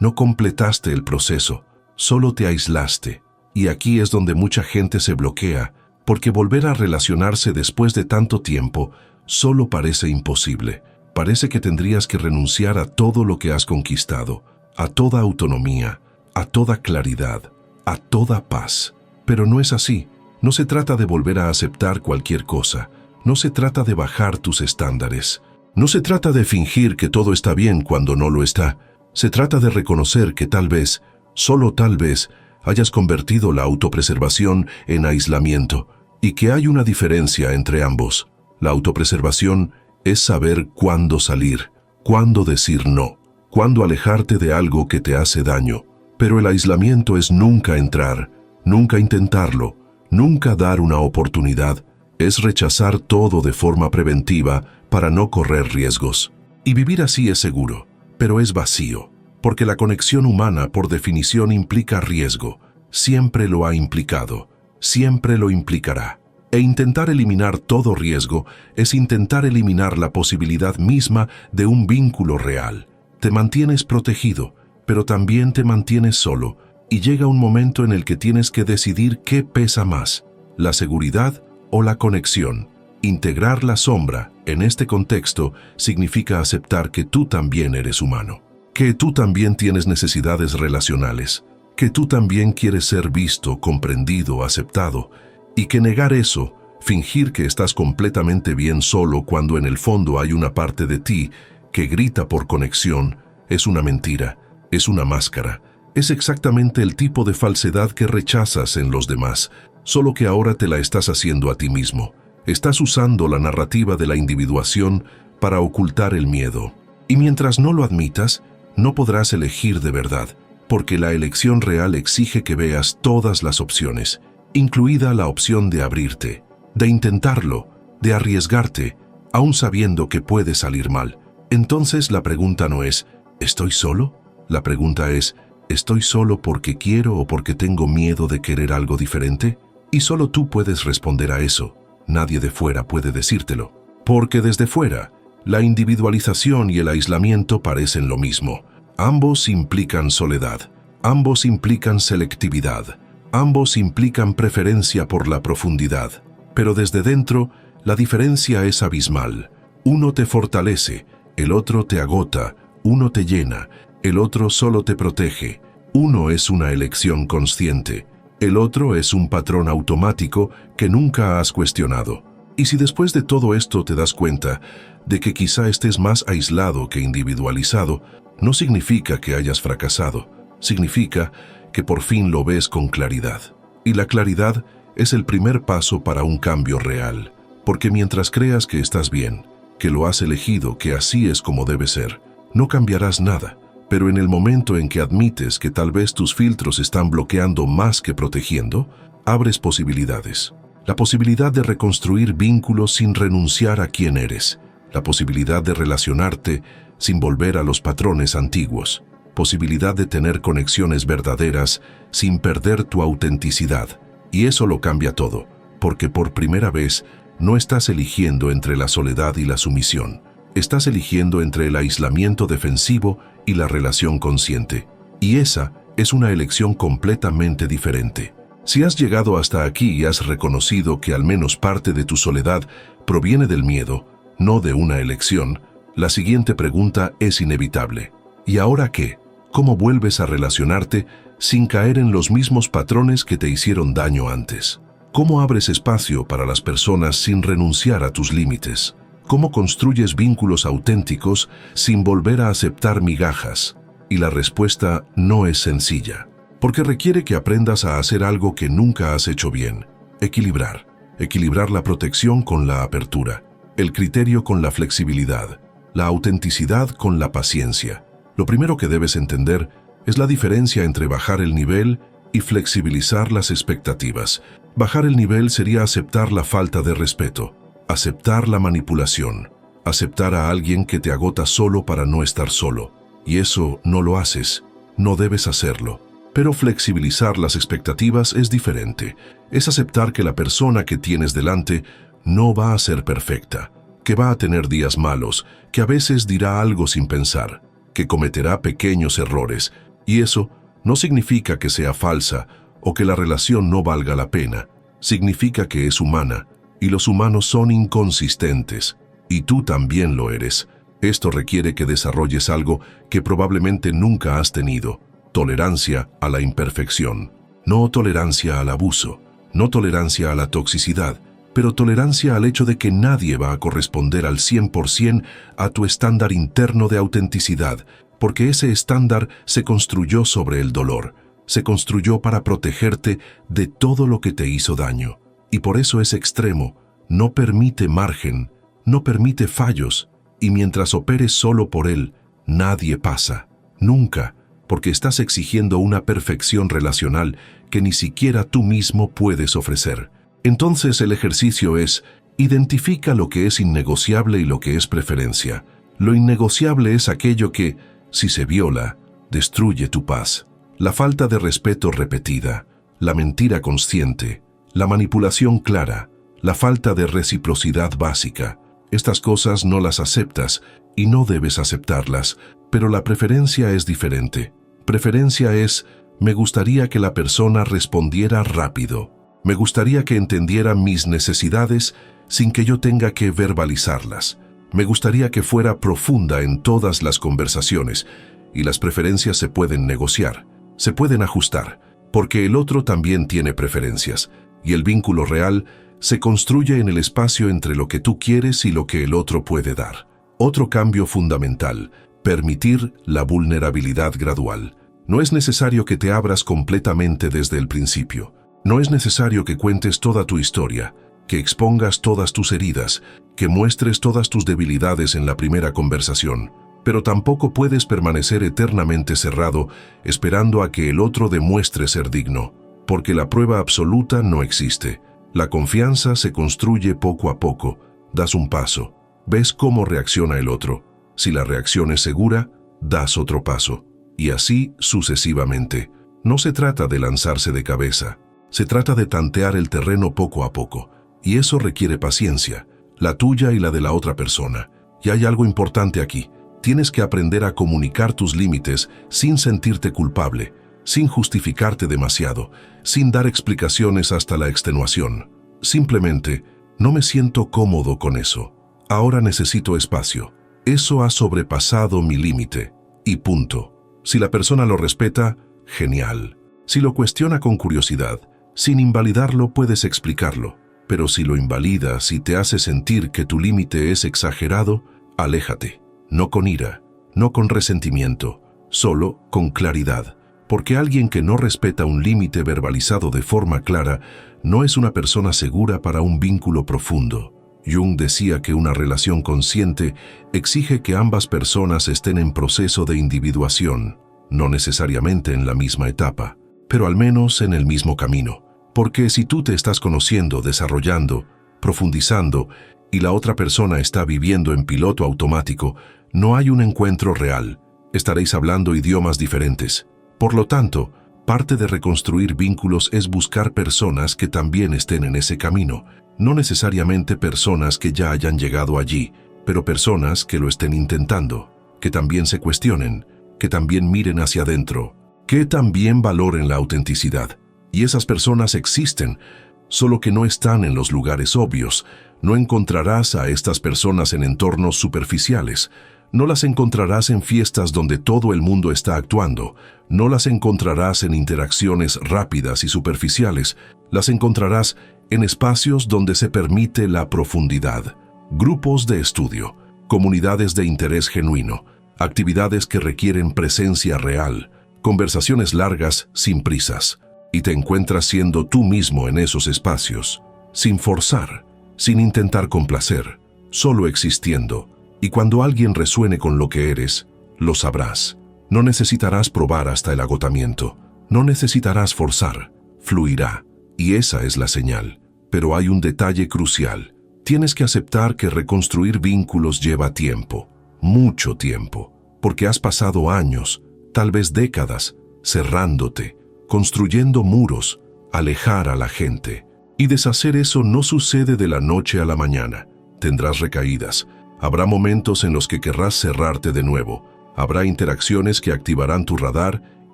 no completaste el proceso, solo te aislaste. Y aquí es donde mucha gente se bloquea, porque volver a relacionarse después de tanto tiempo solo parece imposible. Parece que tendrías que renunciar a todo lo que has conquistado, a toda autonomía, a toda claridad, a toda paz. Pero no es así. No se trata de volver a aceptar cualquier cosa. No se trata de bajar tus estándares. No se trata de fingir que todo está bien cuando no lo está. Se trata de reconocer que tal vez, solo tal vez, hayas convertido la autopreservación en aislamiento y que hay una diferencia entre ambos. La autopreservación es saber cuándo salir, cuándo decir no, cuándo alejarte de algo que te hace daño. Pero el aislamiento es nunca entrar, nunca intentarlo, nunca dar una oportunidad. Es rechazar todo de forma preventiva para no correr riesgos. Y vivir así es seguro, pero es vacío, porque la conexión humana por definición implica riesgo. Siempre lo ha implicado, siempre lo implicará. E intentar eliminar todo riesgo es intentar eliminar la posibilidad misma de un vínculo real. Te mantienes protegido, pero también te mantienes solo, y llega un momento en el que tienes que decidir qué pesa más, la seguridad o la conexión. Integrar la sombra, en este contexto, significa aceptar que tú también eres humano, que tú también tienes necesidades relacionales, que tú también quieres ser visto, comprendido, aceptado, y que negar eso, fingir que estás completamente bien solo cuando en el fondo hay una parte de ti que grita por conexión, es una mentira, es una máscara, es exactamente el tipo de falsedad que rechazas en los demás, solo que ahora te la estás haciendo a ti mismo. Estás usando la narrativa de la individuación para ocultar el miedo. Y mientras no lo admitas, no podrás elegir de verdad, porque la elección real exige que veas todas las opciones, incluida la opción de abrirte, de intentarlo, de arriesgarte, aún sabiendo que puede salir mal. Entonces la pregunta no es, ¿estoy solo? La pregunta es, ¿estoy solo porque quiero o porque tengo miedo de querer algo diferente? Y solo tú puedes responder a eso. Nadie de fuera puede decírtelo. Porque desde fuera, la individualización y el aislamiento parecen lo mismo. Ambos implican soledad, ambos implican selectividad, ambos implican preferencia por la profundidad. Pero desde dentro, la diferencia es abismal. Uno te fortalece, el otro te agota, uno te llena, el otro solo te protege. Uno es una elección consciente, el otro es un patrón automático que nunca has cuestionado. Y si después de todo esto te das cuenta de que quizá estés más aislado que individualizado, no significa que hayas fracasado, significa que por fin lo ves con claridad. Y la claridad es el primer paso para un cambio real, porque mientras creas que estás bien, que lo has elegido, que así es como debe ser, no cambiarás nada. Pero en el momento en que admites que tal vez tus filtros están bloqueando más que protegiendo, abres posibilidades. La posibilidad de reconstruir vínculos sin renunciar a quién eres. La posibilidad de relacionarte sin volver a los patrones antiguos. Posibilidad de tener conexiones verdaderas sin perder tu autenticidad. Y eso lo cambia todo, porque por primera vez no estás eligiendo entre la soledad y la sumisión. Estás eligiendo entre el aislamiento defensivo y la relación consciente. Y esa es una elección completamente diferente. Si has llegado hasta aquí y has reconocido que al menos parte de tu soledad proviene del miedo, no de una elección, la siguiente pregunta es inevitable. ¿Y ahora qué? ¿Cómo vuelves a relacionarte sin caer en los mismos patrones que te hicieron daño antes? ¿Cómo abres espacio para las personas sin renunciar a tus límites? ¿Cómo construyes vínculos auténticos sin volver a aceptar migajas? Y la respuesta no es sencilla, porque requiere que aprendas a hacer algo que nunca has hecho bien, Equilibrar. Equilibrar la protección con la apertura, el criterio con la flexibilidad, la autenticidad con la paciencia. Lo primero que debes entender es la diferencia entre bajar el nivel y flexibilizar las expectativas. Bajar el nivel sería aceptar la falta de respeto, aceptar la manipulación, aceptar a alguien que te agota solo para no estar solo. Y eso no lo haces, no debes hacerlo. Pero flexibilizar las expectativas es diferente. Es aceptar que la persona que tienes delante no va a ser perfecta, que va a tener días malos, que a veces dirá algo sin pensar, que cometerá pequeños errores, y eso no significa que sea falsa o que la relación no valga la pena. Significa que es humana, y los humanos son inconsistentes, y tú también lo eres. Esto requiere que desarrolles algo que probablemente nunca has tenido: tolerancia a la imperfección. No tolerancia al abuso, no tolerancia a la toxicidad, pero tolerancia al hecho de que nadie va a corresponder al 100% a tu estándar interno de autenticidad, porque ese estándar se construyó sobre el dolor, se construyó para protegerte de todo lo que te hizo daño. Y por eso es extremo, no permite margen, no permite fallos, y mientras operes solo por él, nadie pasa, nunca, porque estás exigiendo una perfección relacional que ni siquiera tú mismo puedes ofrecer. Entonces el ejercicio es: identifica lo que es innegociable y lo que es preferencia. Lo innegociable es aquello que, si se viola, destruye tu paz. La falta de respeto repetida, la mentira consciente, la manipulación clara, la falta de reciprocidad básica. Estas cosas no las aceptas y no debes aceptarlas, pero la preferencia es diferente. Preferencia es: me gustaría que la persona respondiera rápido. Me gustaría que entendiera mis necesidades sin que yo tenga que verbalizarlas. Me gustaría que fuera profunda en todas las conversaciones, y las preferencias se pueden negociar, se pueden ajustar, porque el otro también tiene preferencias, y el vínculo real se construye en el espacio entre lo que tú quieres y lo que el otro puede dar. Otro cambio fundamental: permitir la vulnerabilidad gradual. No es necesario que te abras completamente desde el principio. No es necesario que cuentes toda tu historia, que expongas todas tus heridas, que muestres todas tus debilidades en la primera conversación. Pero tampoco puedes permanecer eternamente cerrado esperando a que el otro demuestre ser digno, porque la prueba absoluta no existe. La confianza se construye poco a poco. Das un paso, ves cómo reacciona el otro. Si la reacción es segura, das otro paso. Y así sucesivamente. No se trata de lanzarse de cabeza. Se trata de tantear el terreno poco a poco. Y eso requiere paciencia, la tuya y la de la otra persona. Y hay algo importante aquí. Tienes que aprender a comunicar tus límites sin sentirte culpable, sin justificarte demasiado, sin dar explicaciones hasta la extenuación. Simplemente: no me siento cómodo con eso. Ahora necesito espacio. Eso ha sobrepasado mi límite. Y punto. Si la persona lo respeta, genial. Si lo cuestiona con curiosidad, sin invalidarlo, puedes explicarlo. Pero si lo invalida, si te hace sentir que tu límite es exagerado, aléjate. No con ira, no con resentimiento, solo con claridad. Porque alguien que no respeta un límite verbalizado de forma clara no es una persona segura para un vínculo profundo. Jung decía que una relación consciente exige que ambas personas estén en proceso de individuación, no necesariamente en la misma etapa, pero al menos en el mismo camino. Porque si tú te estás conociendo, desarrollando, profundizando, y la otra persona está viviendo en piloto automático, no hay un encuentro real. Estaréis hablando idiomas diferentes. Por lo tanto, parte de reconstruir vínculos es buscar personas que también estén en ese camino. No necesariamente personas que ya hayan llegado allí, pero personas que lo estén intentando, que también se cuestionen, que también miren hacia adentro, que también valoren la autenticidad. Y esas personas existen, solo que no están en los lugares obvios. No encontrarás a estas personas en entornos superficiales. No las encontrarás en fiestas donde todo el mundo está actuando. No las encontrarás en interacciones rápidas y superficiales. Las encontrarás en espacios donde se permite la profundidad. Grupos de estudio, comunidades de interés genuino, actividades que requieren presencia real, conversaciones largas sin prisas. y te encuentras siendo tú mismo en esos espacios, sin forzar, sin intentar complacer, solo existiendo. Y cuando alguien resuene con lo que eres, lo sabrás. No necesitarás probar hasta el agotamiento, no necesitarás forzar, fluirá. Y esa es la señal. Pero hay un detalle crucial. Tienes que aceptar que reconstruir vínculos lleva tiempo, mucho tiempo, porque has pasado años, tal vez décadas, cerrándote, construyendo muros, alejar a la gente. Y deshacer eso no sucede de la noche a la mañana. Tendrás recaídas. Habrá momentos en los que querrás cerrarte de nuevo. Habrá interacciones que activarán tu radar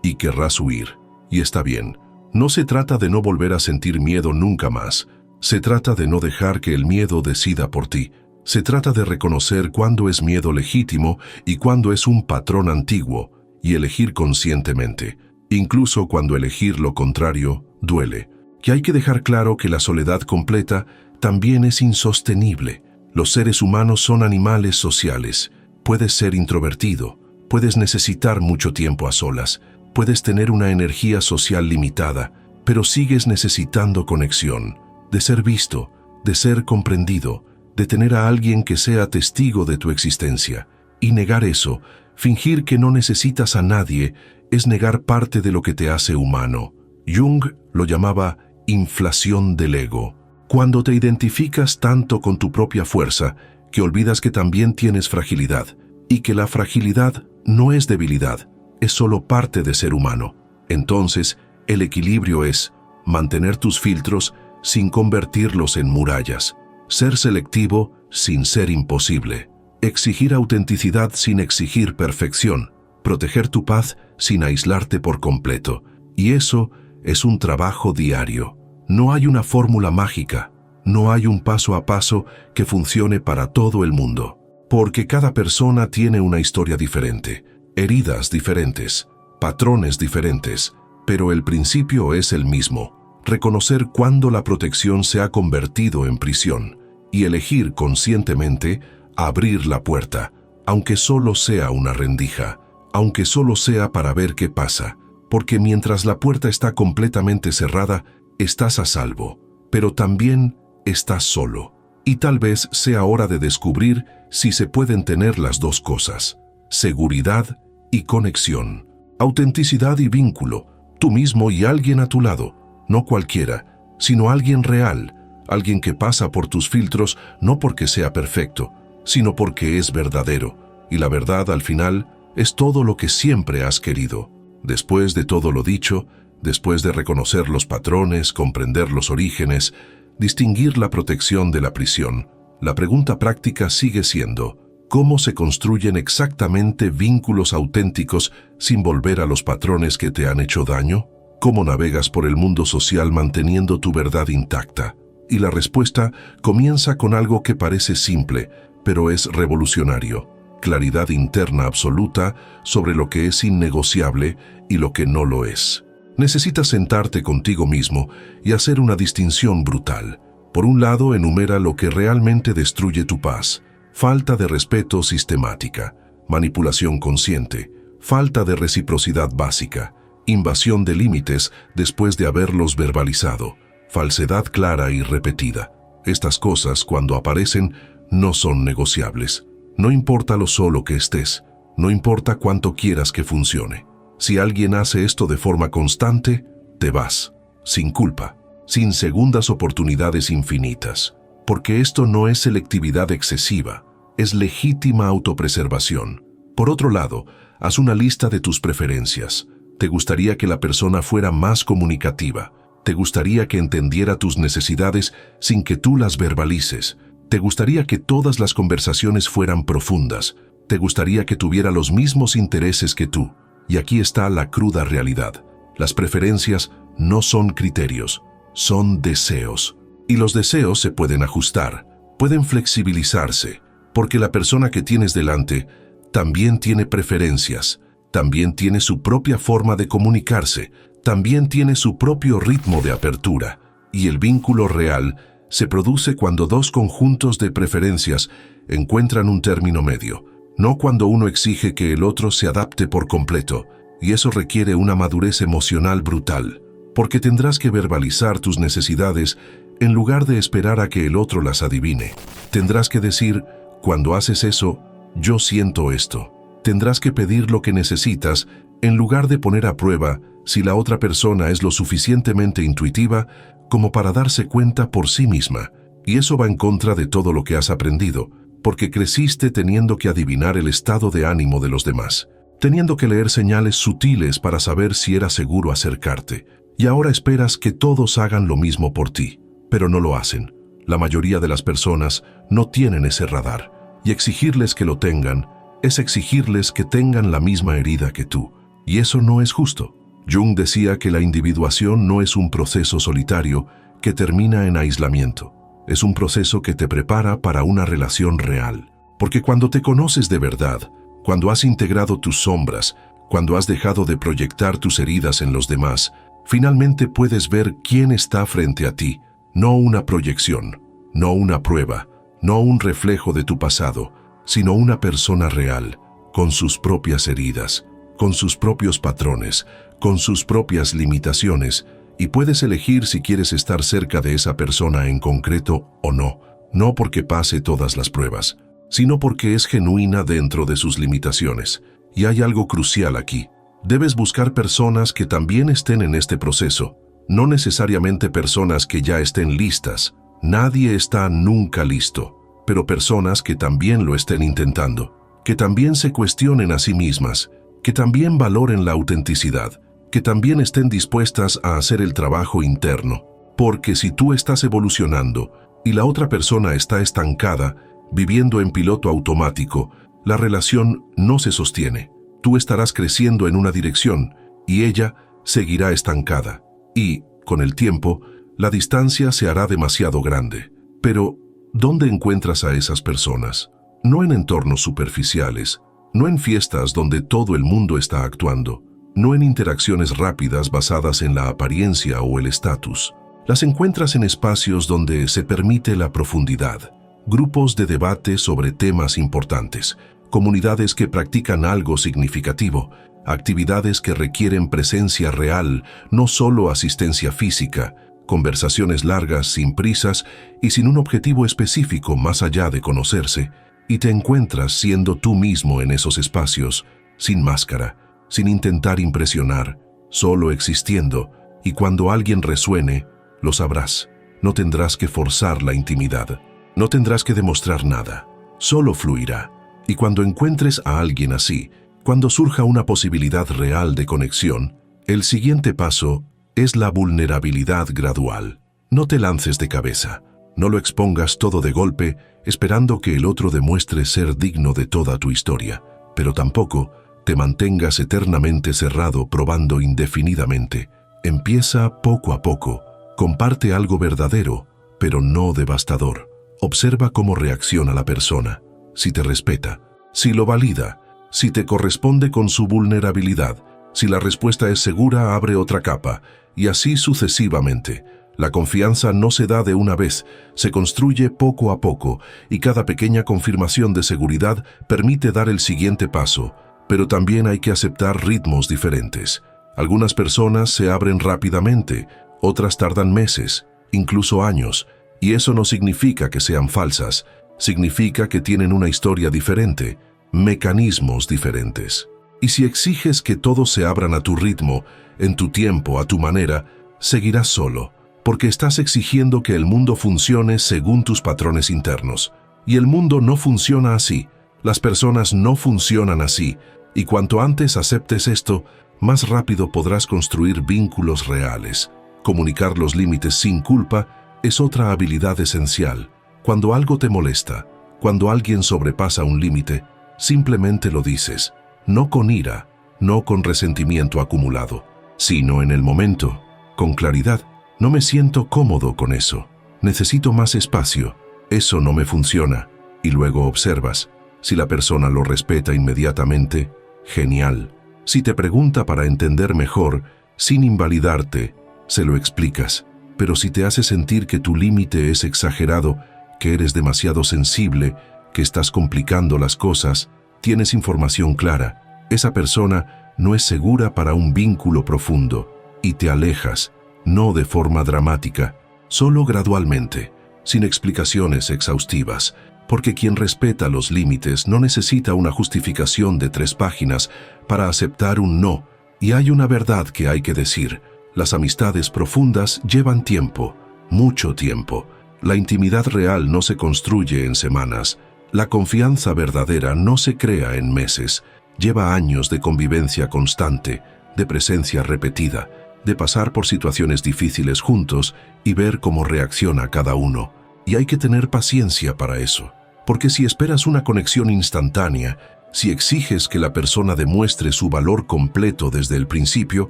y querrás huir. Y está bien. No se trata de no volver a sentir miedo nunca más. Se trata de no dejar que el miedo decida por ti. Se trata de reconocer cuándo es miedo legítimo y cuándo es un patrón antiguo, y elegir conscientemente, incluso cuando elegir lo contrario duele. Que hay que dejar claro que la soledad completa también es insostenible. Los seres humanos son animales sociales. Puedes ser introvertido, puedes necesitar mucho tiempo a solas, puedes tener una energía social limitada, pero sigues necesitando conexión, de ser visto, de ser comprendido, de tener a alguien que sea testigo de tu existencia. Y negar eso, fingir que no necesitas a nadie, es negar parte de lo que te hace humano. Jung lo llamaba inflación del ego. Cuando te identificas tanto con tu propia fuerza, que olvidas que también tienes fragilidad, y que la fragilidad no es debilidad, es solo parte de ser humano. Entonces, el equilibrio es mantener tus filtros sin convertirlos en murallas, ser selectivo sin ser imposible, exigir autenticidad sin exigir perfección, proteger tu paz sin aislarte por completo. Y eso es un trabajo diario. No hay una fórmula mágica, no hay un paso a paso que funcione para todo el mundo, porque cada persona tiene una historia diferente, heridas diferentes, patrones diferentes, pero el principio es el mismo: reconocer cuándo la protección se ha convertido en prisión y elegir conscientemente abrir la puerta, aunque solo sea una rendija, aunque solo sea para ver qué pasa, porque mientras la puerta está completamente cerrada, estás a salvo, pero también estás solo. Y tal vez sea hora de descubrir si se pueden tener las dos cosas: seguridad y conexión, autenticidad y vínculo, tú mismo y alguien a tu lado, no cualquiera, sino alguien real, alguien que pasa por tus filtros no porque sea perfecto, sino porque es verdadero, y la verdad al final es todo lo que siempre has querido. Después de todo lo dicho, después de reconocer los patrones, comprender los orígenes, distinguir la protección de la prisión, la pregunta práctica sigue siendo: ¿cómo se construyen exactamente vínculos auténticos sin volver a los patrones que te han hecho daño? ¿Cómo navegas por el mundo social manteniendo tu verdad intacta? Y la respuesta comienza con algo que parece simple, pero es revolucionario: claridad interna absoluta sobre lo que es innegociable y lo que no lo es. Necesitas sentarte contigo mismo y hacer una distinción brutal. Por un lado, enumera lo que realmente destruye tu paz: falta de respeto sistemática, manipulación consciente, falta de reciprocidad básica, invasión de límites después de haberlos verbalizado, falsedad clara y repetida. Estas cosas, cuando aparecen, no son negociables. No importa lo solo que estés, no importa cuánto quieras que funcione. Si alguien hace esto de forma constante, te vas, sin culpa, sin segundas oportunidades infinitas. Porque esto no es selectividad excesiva, es legítima autopreservación. Por otro lado, haz una lista de tus preferencias. ¿Te gustaría que la persona fuera más comunicativa? ¿Te gustaría que entendiera tus necesidades sin que tú las verbalices? ¿Te gustaría que todas las conversaciones fueran profundas? ¿Te gustaría que tuviera los mismos intereses que tú? Y aquí está la cruda realidad: las preferencias no son criterios, son deseos. Y los deseos se pueden ajustar, pueden flexibilizarse, porque la persona que tienes delante también tiene preferencias, también tiene su propia forma de comunicarse, también tiene su propio ritmo de apertura. Y el vínculo real se produce cuando dos conjuntos de preferencias encuentran un término medio, no cuando uno exige que el otro se adapte por completo, y eso requiere una madurez emocional brutal. porque tendrás que verbalizar tus necesidades en lugar de esperar a que el otro las adivine. Tendrás que decir, cuando haces eso, yo siento esto. Tendrás que pedir lo que necesitas en lugar de poner a prueba si la otra persona es lo suficientemente intuitiva como para darse cuenta por sí misma. Y eso va en contra de todo lo que has aprendido, porque creciste teniendo que adivinar el estado de ánimo de los demás, teniendo que leer señales sutiles para saber si era seguro acercarte. Y ahora esperas que todos hagan lo mismo por ti, pero no lo hacen. La mayoría de las personas no tienen ese radar, y exigirles que lo tengan es exigirles que tengan la misma herida que tú, y eso no es justo. Jung decía que la individuación no es un proceso solitario que termina en aislamiento. Es un proceso que te prepara para una relación real. Porque cuando te conoces de verdad, cuando has integrado tus sombras, cuando has dejado de proyectar tus heridas en los demás, finalmente puedes ver quién está frente a ti, no una proyección, no una prueba, no un reflejo de tu pasado, sino una persona real, con sus propias heridas, con sus propios patrones, con sus propias limitaciones, y puedes elegir si quieres estar cerca de esa persona en concreto o no, no porque pase todas las pruebas, sino porque es genuina dentro de sus limitaciones. Y hay algo crucial aquí. Debes buscar personas que también estén en este proceso, no necesariamente personas que ya estén listas. Nadie está nunca listo, pero personas que también lo estén intentando, que también se cuestionen a sí mismas, que también valoren la autenticidad, que también estén dispuestas a hacer el trabajo interno. Porque si tú estás evolucionando y la otra persona está estancada, viviendo en piloto automático, la relación no se sostiene. Tú estarás creciendo en una dirección y ella seguirá estancada. Y, con el tiempo, la distancia se hará demasiado grande. Pero, ¿dónde encuentras a esas personas? No en entornos superficiales, no en fiestas donde todo el mundo está actuando, no en interacciones rápidas basadas en la apariencia o el estatus. Las encuentras en espacios donde se permite la profundidad, grupos de debate sobre temas importantes, comunidades que practican algo significativo, actividades que requieren presencia real, no solo asistencia física, conversaciones largas, sin prisas y sin un objetivo específico más allá de conocerse, y te encuentras siendo tú mismo en esos espacios, sin máscara, sin intentar impresionar, solo existiendo, y cuando alguien resuene, lo sabrás. No tendrás que forzar la intimidad, no tendrás que demostrar nada, solo fluirá. Y cuando encuentres a alguien así, cuando surja una posibilidad real de conexión, el siguiente paso es la vulnerabilidad gradual. No te lances de cabeza, no lo expongas todo de golpe, esperando que el otro demuestre ser digno de toda tu historia, pero tampoco te mantengas eternamente cerrado probando indefinidamente. Empieza poco a poco, comparte algo verdadero, pero no devastador. Observa cómo reacciona la persona, si te respeta, si lo valida, si te corresponde con su vulnerabilidad. Si la respuesta es segura, abre otra capa, y así sucesivamente. La confianza no se da de una vez, se construye poco a poco, y cada pequeña confirmación de seguridad permite dar el siguiente paso, pero también hay que aceptar ritmos diferentes. Algunas personas se abren rápidamente, otras tardan meses, incluso años, y eso no significa que sean falsas, significa que tienen una historia diferente, mecanismos diferentes. Y si exiges que todos se abran a tu ritmo, en tu tiempo, a tu manera, seguirás solo, porque estás exigiendo que el mundo funcione según tus patrones internos. Y el mundo no funciona así, las personas no funcionan así, y cuanto antes aceptes esto, más rápido podrás construir vínculos reales. Comunicar los límites sin culpa es otra habilidad esencial. Cuando algo te molesta, cuando alguien sobrepasa un límite, simplemente lo dices. No con ira, no con resentimiento acumulado, sino en el momento, con claridad. No me siento cómodo con eso, necesito más espacio, eso no me funciona. Y luego observas, si la persona lo respeta inmediatamente, genial. Si te pregunta para entender mejor, sin invalidarte, se lo explicas. Pero si te hace sentir que tu límite es exagerado, que eres demasiado sensible, que estás complicando las cosas, tienes información clara, esa persona no es segura para un vínculo profundo, y te alejas, no de forma dramática, solo gradualmente, sin explicaciones exhaustivas, porque quien respeta los límites no necesita una justificación de 3 páginas para aceptar un no, y hay una verdad que hay que decir: las amistades profundas llevan tiempo, mucho tiempo. La intimidad real no se construye en semanas, la confianza verdadera no se crea en meses, lleva años de convivencia constante, de presencia repetida, de pasar por situaciones difíciles juntos y ver cómo reacciona cada uno. Y hay que tener paciencia para eso, porque si esperas una conexión instantánea, si exiges que la persona demuestre su valor completo desde el principio,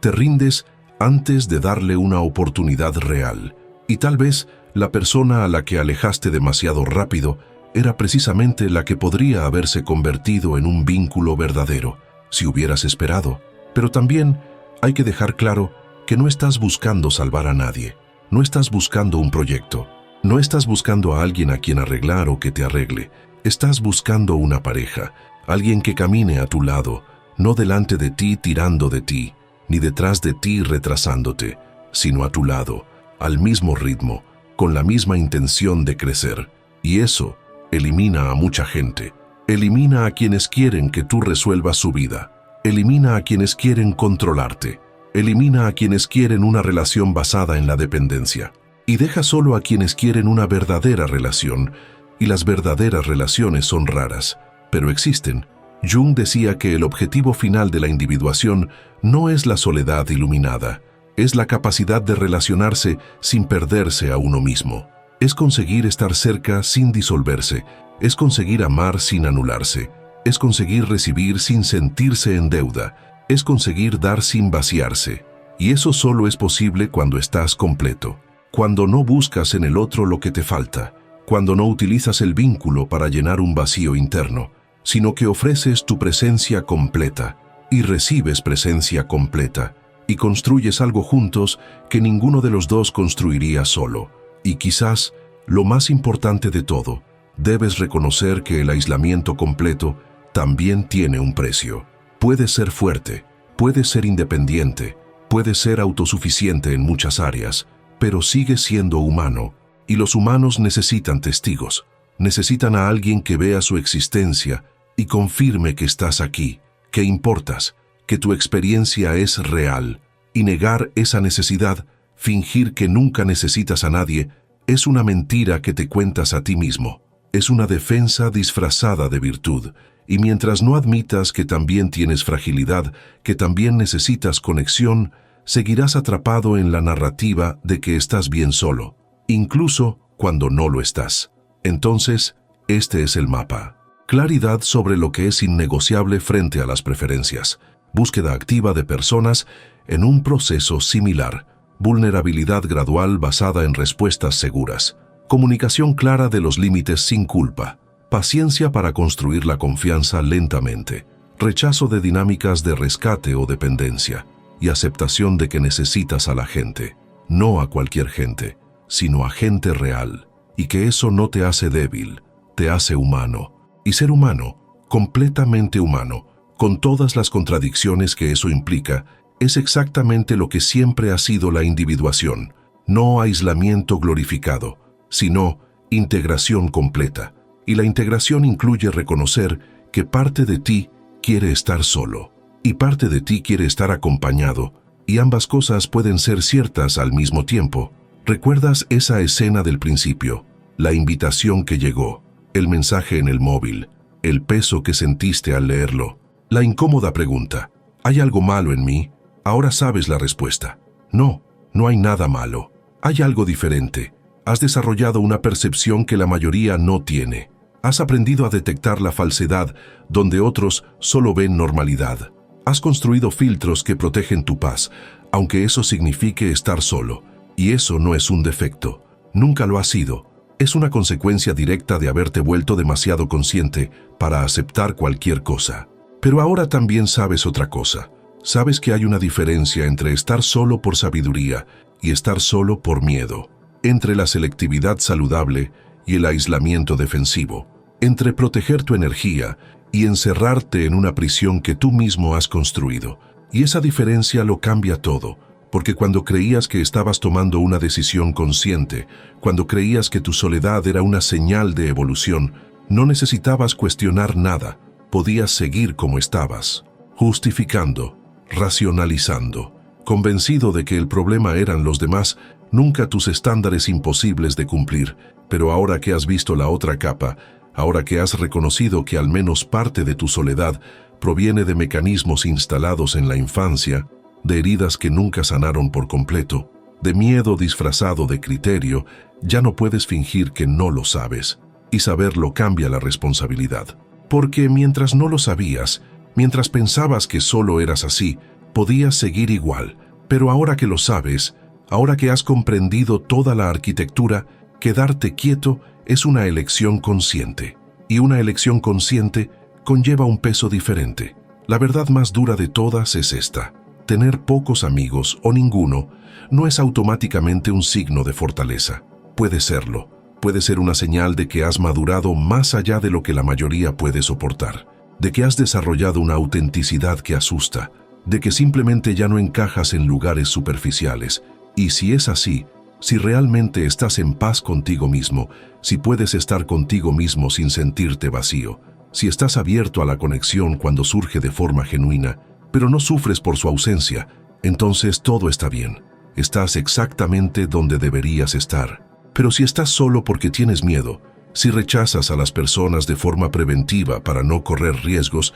te rindes antes de darle una oportunidad real. Y tal vez la persona a la que alejaste demasiado rápido era precisamente la que podría haberse convertido en un vínculo verdadero, si hubieras esperado. Pero también hay que dejar claro que no estás buscando salvar a nadie, no estás buscando un proyecto, no estás buscando a alguien a quien arreglar o que te arregle, estás buscando una pareja, alguien que camine a tu lado, no delante de ti tirando de ti, ni detrás de ti retrasándote, sino a tu lado, al mismo ritmo, con la misma intención de crecer. Y eso elimina a mucha gente, elimina a quienes quieren que tú resuelvas su vida, elimina a quienes quieren controlarte, elimina a quienes quieren una relación basada en la dependencia, y deja solo a quienes quieren una verdadera relación, y las verdaderas relaciones son raras, pero existen. Jung decía que el objetivo final de la individuación no es la soledad iluminada, es la capacidad de relacionarse sin perderse a uno mismo. Es conseguir estar cerca sin disolverse, es conseguir amar sin anularse, es conseguir recibir sin sentirse en deuda, es conseguir dar sin vaciarse. Y eso solo es posible cuando estás completo, cuando no buscas en el otro lo que te falta, cuando no utilizas el vínculo para llenar un vacío interno, sino que ofreces tu presencia completa y recibes presencia completa y construyes algo juntos que ninguno de los dos construiría solo. Y quizás, lo más importante de todo, debes reconocer que el aislamiento completo también tiene un precio. Puedes ser fuerte, puedes ser independiente, puedes ser autosuficiente en muchas áreas, pero sigues siendo humano, y los humanos necesitan testigos, necesitan a alguien que vea su existencia y confirme que estás aquí, que importas, que tu experiencia es real, y negar esa necesidad, fingir que nunca necesitas a nadie, es una mentira que te cuentas a ti mismo. Es una defensa disfrazada de virtud, y mientras no admitas que también tienes fragilidad, que también necesitas conexión, seguirás atrapado en la narrativa de que estás bien solo, incluso cuando no lo estás. Entonces, este es el mapa. Claridad sobre lo que es innegociable frente a las preferencias. Búsqueda activa de personas en un proceso similar. Vulnerabilidad gradual basada en respuestas seguras. Comunicación clara de los límites sin culpa. Paciencia para construir la confianza lentamente. Rechazo de dinámicas de rescate o dependencia. Y aceptación de que necesitas a la gente. No a cualquier gente, sino a gente real. Y que eso no te hace débil, te hace humano. Y ser humano, completamente humano, con todas las contradicciones que eso implica, es exactamente lo que siempre ha sido la individuación. No aislamiento glorificado, sino integración completa. Y la integración incluye reconocer que parte de ti quiere estar solo y parte de ti quiere estar acompañado, y ambas cosas pueden ser ciertas al mismo tiempo. ¿Recuerdas esa escena del principio? La invitación que llegó, el mensaje en el móvil, el peso que sentiste al leerlo, la incómoda pregunta: ¿hay algo malo en mí? Ahora sabes la respuesta. No, no hay nada malo. Hay algo diferente. Has desarrollado una percepción que la mayoría no tiene. Has aprendido a detectar la falsedad donde otros solo ven normalidad. Has construido filtros que protegen tu paz, aunque eso signifique estar solo. Y eso no es un defecto. Nunca lo ha sido. Es una consecuencia directa de haberte vuelto demasiado consciente para aceptar cualquier cosa. Pero ahora también sabes otra cosa. Sabes que hay una diferencia entre estar solo por sabiduría y estar solo por miedo. Entre la selectividad saludable y el aislamiento defensivo. Entre proteger tu energía y encerrarte en una prisión que tú mismo has construido. Y esa diferencia lo cambia todo, Porque cuando creías que estabas tomando una decisión consciente, cuando creías que tu soledad era una señal de evolución, no necesitabas cuestionar nada, podías seguir como estabas, justificando, racionalizando, convencido de que el problema eran los demás, nunca tus estándares imposibles de cumplir. Pero ahora que has visto la otra capa, ahora que has reconocido que al menos parte de tu soledad proviene de mecanismos instalados en la infancia, de heridas que nunca sanaron por completo, de miedo disfrazado de criterio, ya no puedes fingir que no lo sabes. Y saberlo cambia la responsabilidad. Porque mientras no lo sabías, mientras pensabas que solo eras así, podías seguir igual. Pero ahora que lo sabes, ahora que has comprendido toda la arquitectura, quedarte quieto es una elección consciente. Y una elección consciente conlleva un peso diferente. La verdad más dura de todas es esta: tener pocos amigos o ninguno no es automáticamente un signo de fortaleza. Puede serlo. Puede ser una señal de que has madurado más allá de lo que la mayoría puede soportar, de que has desarrollado una autenticidad que asusta, de que simplemente ya no encajas en lugares superficiales. Y si es así, si realmente estás en paz contigo mismo, si puedes estar contigo mismo sin sentirte vacío, si estás abierto a la conexión cuando surge de forma genuina, pero no sufres por su ausencia, entonces todo está bien. Estás exactamente donde deberías estar. Pero si estás solo porque tienes miedo, si rechazas a las personas de forma preventiva para no correr riesgos,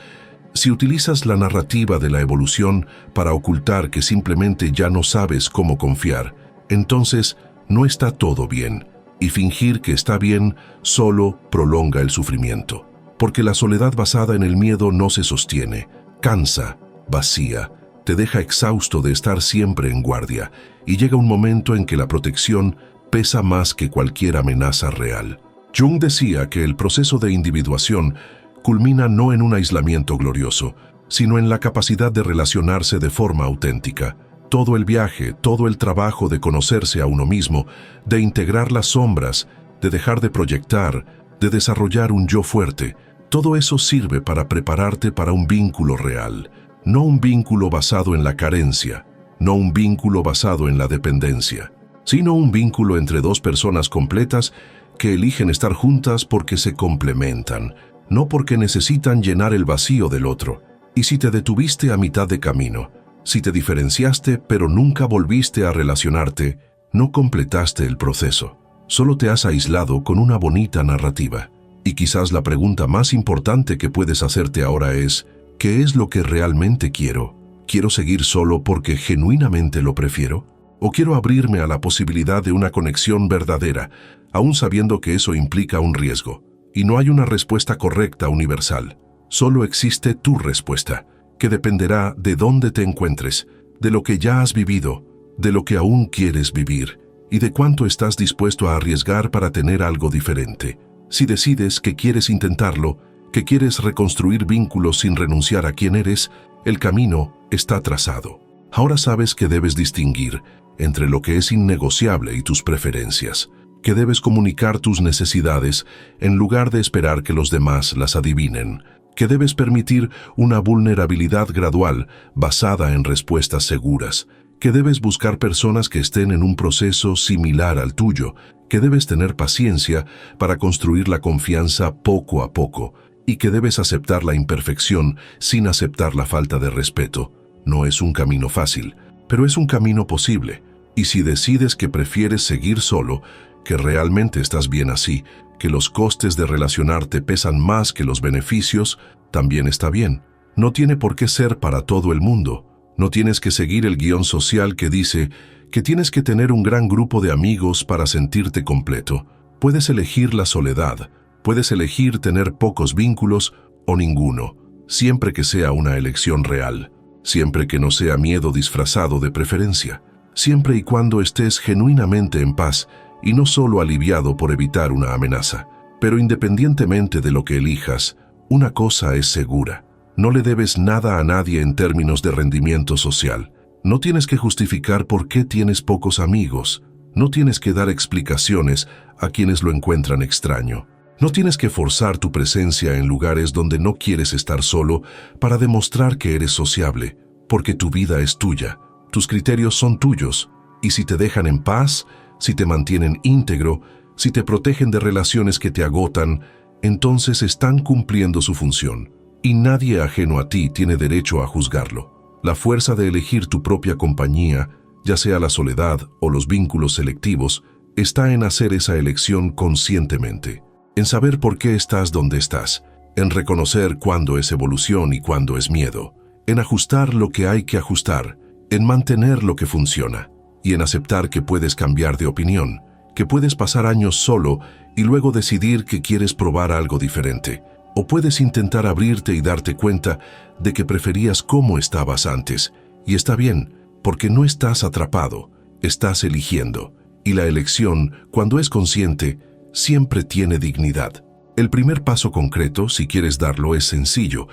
si utilizas la narrativa de la evolución para ocultar que simplemente ya no sabes cómo confiar, entonces no está todo bien, y fingir que está bien solo prolonga el sufrimiento. Porque la soledad basada en el miedo no se sostiene, cansa, vacía, te deja exhausto de estar siempre en guardia, y llega un momento en que la protección pesa más que cualquier amenaza real. Jung decía que el proceso de individuación culmina no en un aislamiento glorioso, sino en la capacidad de relacionarse de forma auténtica. Todo el viaje, todo el trabajo de conocerse a uno mismo, de integrar las sombras, de dejar de proyectar, de desarrollar un yo fuerte, todo eso sirve para prepararte para un vínculo real, no un vínculo basado en la carencia, no un vínculo basado en la dependencia, sino un vínculo entre dos personas completas que eligen estar juntas porque se complementan, no porque necesitan llenar el vacío del otro. Y si te detuviste a mitad de camino, si te diferenciaste pero nunca volviste a relacionarte, no completaste el proceso. Solo te has aislado con una bonita narrativa. Y quizás la pregunta más importante que puedes hacerte ahora es: ¿qué es lo que realmente quiero? ¿Quiero seguir solo porque genuinamente lo prefiero? ¿O quiero abrirme a la posibilidad de una conexión verdadera, aún sabiendo que eso implica un riesgo? Y no hay una respuesta correcta universal. Solo existe tu respuesta, que dependerá de dónde te encuentres, de lo que ya has vivido, de lo que aún quieres vivir, y de cuánto estás dispuesto a arriesgar para tener algo diferente. Si decides que quieres intentarlo, que quieres reconstruir vínculos sin renunciar a quién eres, el camino está trazado. Ahora sabes que debes distinguir entre lo que es innegociable y tus preferencias, que debes comunicar tus necesidades en lugar de esperar que los demás las adivinen, que debes permitir una vulnerabilidad gradual basada en respuestas seguras, que debes buscar personas que estén en un proceso similar al tuyo, que debes tener paciencia para construir la confianza poco a poco, y que debes aceptar la imperfección sin aceptar la falta de respeto. No es un camino fácil, pero es un camino posible. Y si decides que prefieres seguir solo, que realmente estás bien así, que los costes de relacionarte pesan más que los beneficios, también está bien. No tiene por qué ser para todo el mundo. No tienes que seguir el guión social que dice que tienes que tener un gran grupo de amigos para sentirte completo. Puedes elegir la soledad, puedes elegir tener pocos vínculos o ninguno, siempre que sea una elección real, siempre que no sea miedo disfrazado de preferencia, siempre y cuando estés genuinamente en paz y no solo aliviado por evitar una amenaza. Pero independientemente de lo que elijas, una cosa es segura: no le debes nada a nadie en términos de rendimiento social. No tienes que justificar por qué tienes pocos amigos. No tienes que dar explicaciones a quienes lo encuentran extraño. No tienes que forzar tu presencia en lugares donde no quieres estar solo para demostrar que eres sociable, porque tu vida es tuya, Tus criterios son tuyos, y si te dejan en paz, si te mantienen íntegro, si te protegen de relaciones que te agotan, entonces están cumpliendo su función, y nadie ajeno a ti tiene derecho a juzgarlo. La fuerza de elegir tu propia compañía, ya sea la soledad o los vínculos selectivos, está en hacer esa elección conscientemente, en saber por qué estás donde estás, en reconocer cuándo es evolución y cuándo es miedo, en ajustar lo que hay que ajustar, en mantener lo que funciona, y en aceptar que puedes cambiar de opinión, que puedes pasar años solo y luego decidir que quieres probar algo diferente, o puedes intentar abrirte y darte cuenta de que preferías cómo estabas antes, y está bien, porque no estás atrapado, estás eligiendo, y la elección, cuando es consciente, siempre tiene dignidad. El primer paso concreto, si quieres darlo, es sencillo.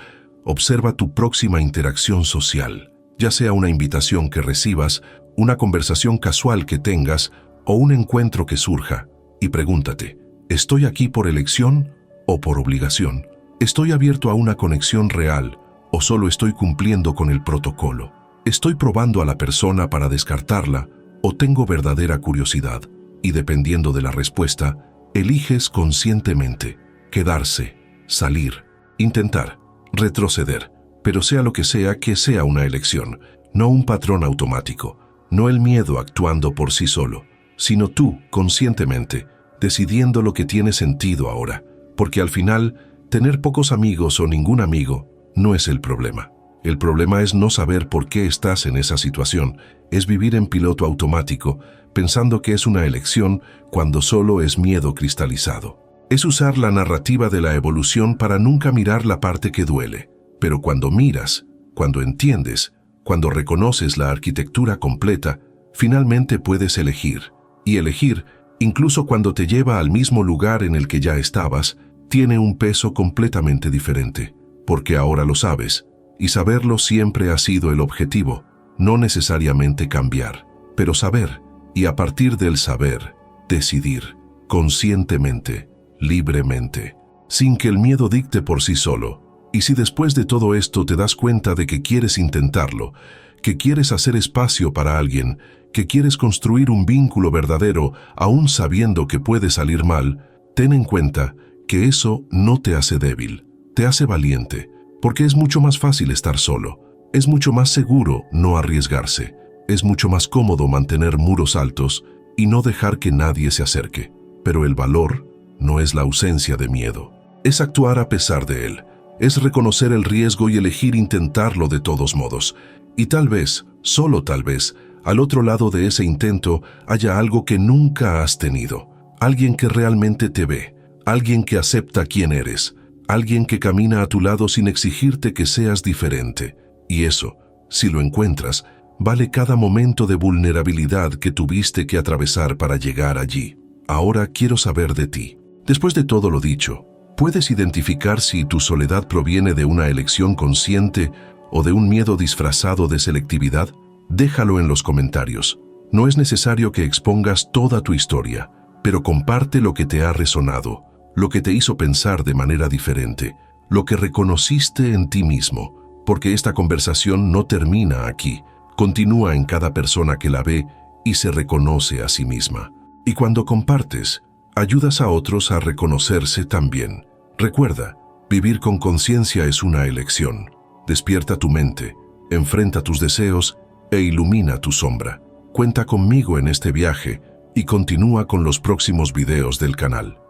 Observa tu próxima interacción social, ya sea una invitación que recibas, una conversación casual que tengas o un encuentro que surja, y pregúntate, ¿estoy aquí por elección o por obligación? ¿Estoy abierto a una conexión real o solo estoy cumpliendo con el protocolo? ¿Estoy probando a la persona para descartarla o tengo verdadera curiosidad? Y dependiendo de la respuesta, eliges conscientemente quedarse, salir, intentar, retroceder, pero sea lo que sea una elección, no un patrón automático, no el miedo actuando por sí solo, sino tú, conscientemente, decidiendo lo que tiene sentido ahora, porque al final, tener pocos amigos o ningún amigo no es el problema. El problema es no saber por qué estás en esa situación, es vivir en piloto automático, pensando que es una elección cuando solo es miedo cristalizado. Es usar la narrativa de la evolución para nunca mirar la parte que duele, pero cuando miras, cuando entiendes, cuando reconoces la arquitectura completa, finalmente puedes elegir. Y elegir, incluso cuando te lleva al mismo lugar en el que ya estabas, tiene un peso completamente diferente, porque ahora lo sabes, y saberlo siempre ha sido el objetivo, no necesariamente cambiar, pero saber, y a partir del saber, decidir, conscientemente, libremente, sin que el miedo dicte por sí solo. Y si después de todo esto te das cuenta de que quieres intentarlo, que quieres hacer espacio para alguien, que quieres construir un vínculo verdadero, aún sabiendo que puede salir mal, ten en cuenta que eso no te hace débil, te hace valiente, porque es mucho más fácil estar solo, es mucho más seguro no arriesgarse, es mucho más cómodo mantener muros altos y no dejar que nadie se acerque. Pero el valor no es la ausencia de miedo, es actuar a pesar de él, es reconocer el riesgo y elegir intentarlo de todos modos. Y tal vez, solo tal vez, al otro lado de ese intento haya algo que nunca has tenido, alguien que realmente te ve, alguien que acepta quién eres, alguien que camina a tu lado sin exigirte que seas diferente. Y eso, si lo encuentras, vale cada momento de vulnerabilidad que tuviste que atravesar para llegar allí. Ahora quiero saber de ti. Después de todo lo dicho, ¿puedes identificar si tu soledad proviene de una elección consciente o de un miedo disfrazado de selectividad? Déjalo en los comentarios. No es necesario que expongas toda tu historia, pero comparte lo que te ha resonado, lo que te hizo pensar de manera diferente, lo que reconociste en ti mismo, porque esta conversación no termina aquí, continúa en cada persona que la ve y se reconoce a sí misma. Y cuando compartes, ayudas a otros a reconocerse también. Recuerda, vivir con conciencia es una elección. Despierta tu mente, enfrenta tus deseos e ilumina tu sombra. Cuenta conmigo en este viaje y continúa con los próximos videos del canal.